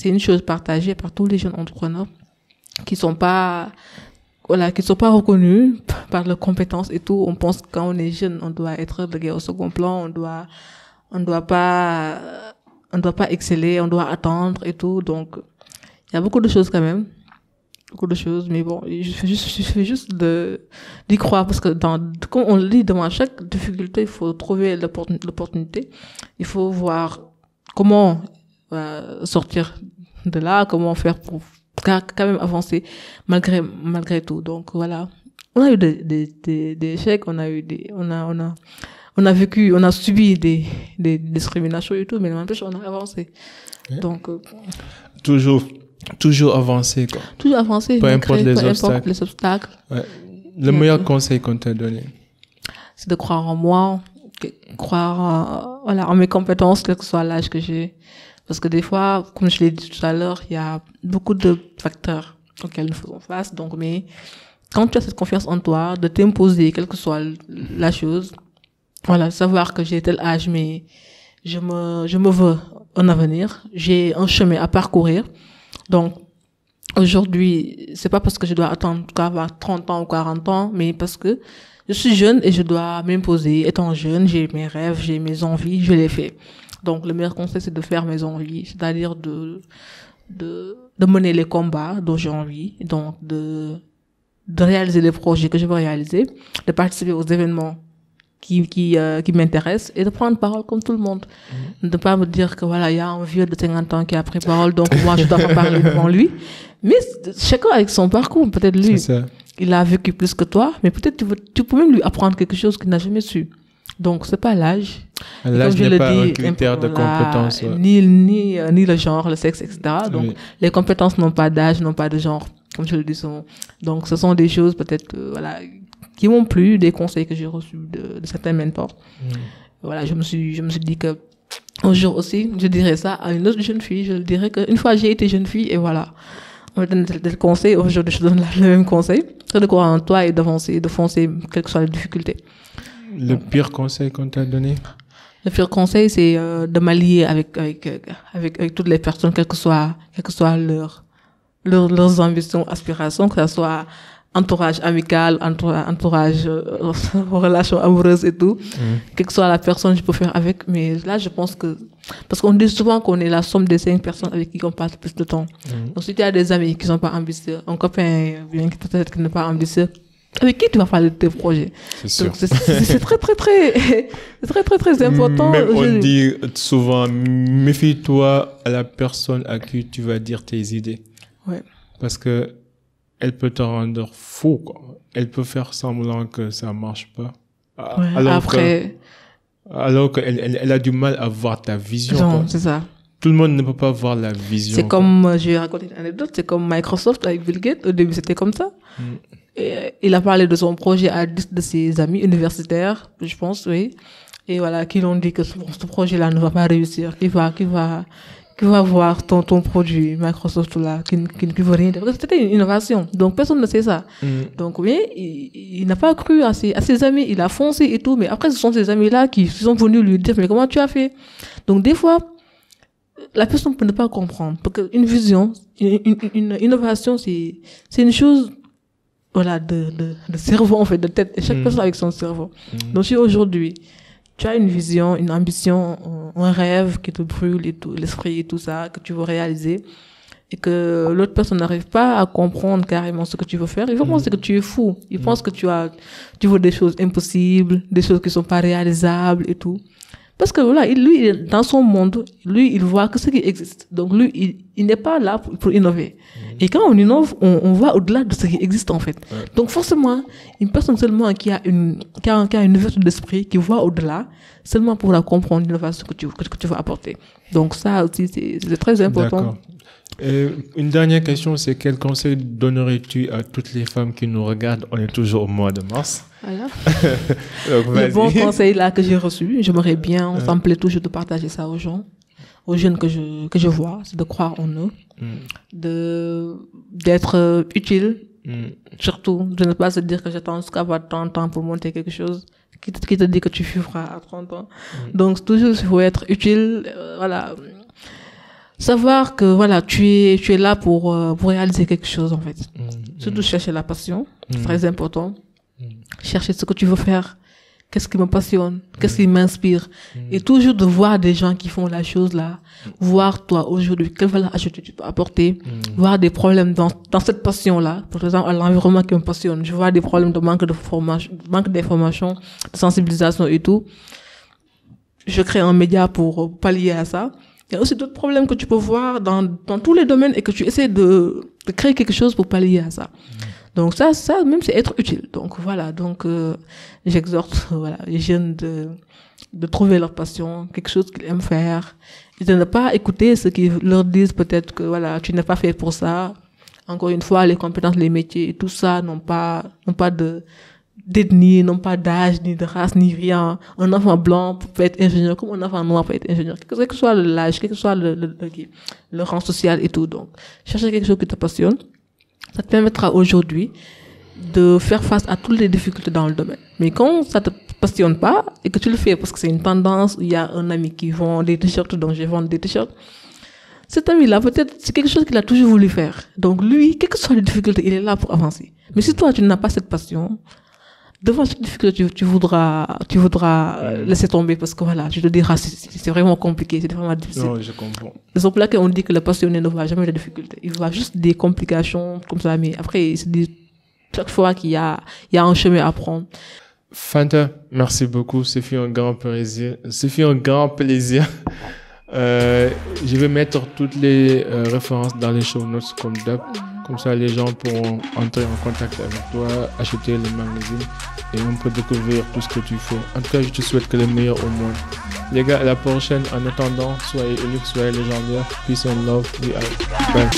une chose partagée par tous les jeunes entrepreneurs qui sont pas reconnus par leurs compétences et tout. On pense que quand on est jeune, on doit être relégué au second plan, on doit pas exceller, on doit attendre et tout. Donc, il y a beaucoup de choses quand même. Beaucoup de choses, mais bon, je fais juste d'y croire parce que comme on le dit, devant chaque difficulté, il faut trouver l'opportunité. Il faut voir comment sortir de là, comment faire pour quand même avancer malgré tout. Donc voilà, on a eu des échecs, on a subi des discriminations et tout, mais n'empêche, on a avancé. Ouais. Donc Toujours avancer, quoi. Toujours avancer. Peu importe les obstacles. Ouais. Le meilleur conseil qu'on t'a donné? C'est de croire en moi, en mes compétences, quel que soit l'âge que j'ai. Parce que des fois, comme je l'ai dit tout à l'heure, il y a beaucoup de facteurs auxquels nous faisons face. Donc, mais quand tu as cette confiance en toi, de t'imposer, quelle que soit la chose, voilà, savoir que j'ai tel âge, mais je me veux un avenir, j'ai un chemin à parcourir. Donc, aujourd'hui, c'est pas parce que je dois attendre avoir 30 ans ou 40 ans, mais parce que je suis jeune et je dois m'imposer. Étant jeune, j'ai mes rêves, j'ai mes envies, je les fais. Donc, le meilleur conseil, c'est de faire mes envies, c'est-à-dire de mener les combats dont j'ai envie, donc de réaliser les projets que je veux réaliser, de participer aux événements qui m'intéresse et de prendre parole comme tout le monde. De ne pas me dire que voilà, il y a un vieux de 50 ans qui a pris parole, donc moi je dois pas parler devant lui. Mais chacun avec son parcours, peut-être lui, il a vécu plus que toi, mais peut-être tu peux même lui apprendre quelque chose qu'il n'a jamais su. Donc c'est pas l'âge. L'âge n'est pas un critère de compétence. Ouais. Ni le genre, le sexe, etc. Donc les compétences n'ont pas d'âge, n'ont pas de genre, comme je le dis souvent. Donc ce sont des choses peut-être, voilà, qui m'ont plu, des conseils que j'ai reçus de certains mentors. Voilà, je me suis dit que un jour aussi, je dirais ça à une autre jeune fille. Je dirais qu'une fois j'ai été jeune fille et voilà, on me donne des conseils. Aujourd'hui, je donne le même conseil. C'est de croire en toi et d'avancer, de foncer, quelles que soient les difficultés. Le pire conseil qu'on t'a donné? Le pire conseil, c'est de m'allier avec toutes les personnes, quelles que soient leurs ambitions, aspirations, que ce soit entourage amical, entourage relations amoureuses et tout, quelle que soit la personne, je peux faire avec. Mais là, je pense que parce qu'on dit souvent qu'on est la somme des 5 personnes avec qui on passe plus de temps. Donc si tu as des amis qui sont pas ambitieux, un copain bien qui peut-être qui n'est pas ambitieux, avec qui tu vas parler de tes projets? C'est sûr. Donc c'est très important. Même on dit souvent, méfie-toi à la personne à qui tu vas dire tes idées. Ouais. Parce que elle peut te rendre fou, quoi. Elle peut faire semblant que ça marche pas. Ouais, alors qu'elle elle a du mal à voir ta vision, quoi. C'est ça. tout le monde ne peut pas voir la vision. C'est comme, je vais raconter une anecdote, c'est comme Microsoft avec Bill Gates. Au début, c'était comme ça. Et il a parlé de son projet à 10 de ses amis universitaires, je pense, oui. Et voilà, qui l'ont dit que ce projet-là ne va pas réussir, qui va voir ton produit Microsoft là, qui ne veut rien dire. Parce que c'était une innovation. Donc, personne ne sait ça. Donc, oui, il n'a pas cru à ses amis. Il a foncé et tout. Mais après, ce sont ses amis-là qui sont venus lui dire, mais comment tu as fait? Donc, des fois, la personne peut ne pas comprendre. Parce qu'une vision, une innovation, c'est une chose, voilà, de cerveau, en fait, de tête. Et chaque personne avec son cerveau. Donc, si aujourd'hui, tu as une vision, une ambition, un rêve qui te brûle et tout, l'esprit et tout ça, que tu veux réaliser, et que l'autre personne n'arrive pas à comprendre carrément ce que tu veux faire, il va penser que tu es fou. Il pense que tu veux des choses impossibles, des choses qui sont pas réalisables et tout. Parce que voilà, lui, dans son monde, lui, il voit que ce qui existe. Donc lui, il n'est pas là pour innover. Et quand on innove, on va au-delà de ce qui existe en fait. Donc forcément, une personne seulement qui a une ouverture d'esprit, qui voit au-delà, seulement pour la comprendre l'innovation que tu veux apporter. Donc ça aussi, c'est très important. D'accord. Et une dernière question, c'est quel conseil donnerais-tu à toutes les femmes qui nous regardent? On est toujours au mois de mars. Voilà. Donc, le bon conseil là que j'ai reçu, j'aimerais bien, ça me plaît toujours de partager ça aux gens, aux jeunes que je vois, c'est de croire en eux, d'être utile, surtout, de ne pas se dire que j'attends jusqu'à avoir 30 ans pour monter quelque chose, qui te dit que tu vivras à 30 ans. Donc toujours, il faut être utile, voilà. Savoir que voilà, tu es là pour réaliser quelque chose en fait. Surtout chercher la passion, c'est très important. Chercher ce que tu veux faire, qu'est-ce qui me passionne, qu'est-ce qui m'inspire, et toujours de voir des gens qui font la chose là, voir toi aujourd'hui quelle valeur ajoutée tu peux apporter, voir des problèmes dans cette passion là, par exemple à l'environnement qui me passionne, je vois des problèmes de manque d'information, de sensibilisation et tout. Je crée un média pour pallier à ça. Il y a aussi d'autres problèmes que tu peux voir dans tous les domaines et que tu essaies de créer quelque chose pour pallier à ça. Donc ça même c'est être utile. Donc voilà, donc j'exhorte voilà les jeunes de trouver leur passion, quelque chose qu'ils aiment faire, et de ne pas écouter ceux qui leur disent peut-être que voilà, tu n'es pas fait pour ça. Encore une fois, les compétences, les métiers et tout ça n'ont pas d'ethnie, n'ont pas d'âge, ni de race, ni rien. Un enfant blanc peut être ingénieur, comme un enfant noir peut être ingénieur. Quel que soit l'âge, quel que soit le rang social et tout. Donc, chercher quelque chose qui te passionne. Ça te permettra aujourd'hui de faire face à toutes les difficultés dans le domaine. Mais quand ça te passionne pas et que tu le fais parce que c'est une tendance, il y a un ami qui vend des t-shirts, donc je vends des t-shirts. Cet ami-là, peut-être, c'est quelque chose qu'il a toujours voulu faire. Donc lui, quelles que soient les difficultés, il est là pour avancer. Mais si toi, tu n'as pas cette passion, devant cette difficulté, tu voudras laisser tomber parce que voilà, tu te diras, c'est vraiment compliqué, c'est vraiment difficile. Non, je comprends. C'est pour laquelle on dit que le passionné ne voit jamais de difficultés. Il voit juste des complications comme ça, mais après, il se dit chaque fois qu'il y a un chemin à prendre. Fanta, merci beaucoup. Ce fut un grand plaisir. Je vais mettre toutes les références dans les show notes comme d'hab. Comme ça, les gens pourront entrer en contact avec toi, acheter le magazine et on peut découvrir tout ce que tu fais. En tout cas, je te souhaite que le meilleur au monde. Les gars, à la prochaine. En attendant, soyez uniques, soyez légendaires. Peace and love. We out. Bye.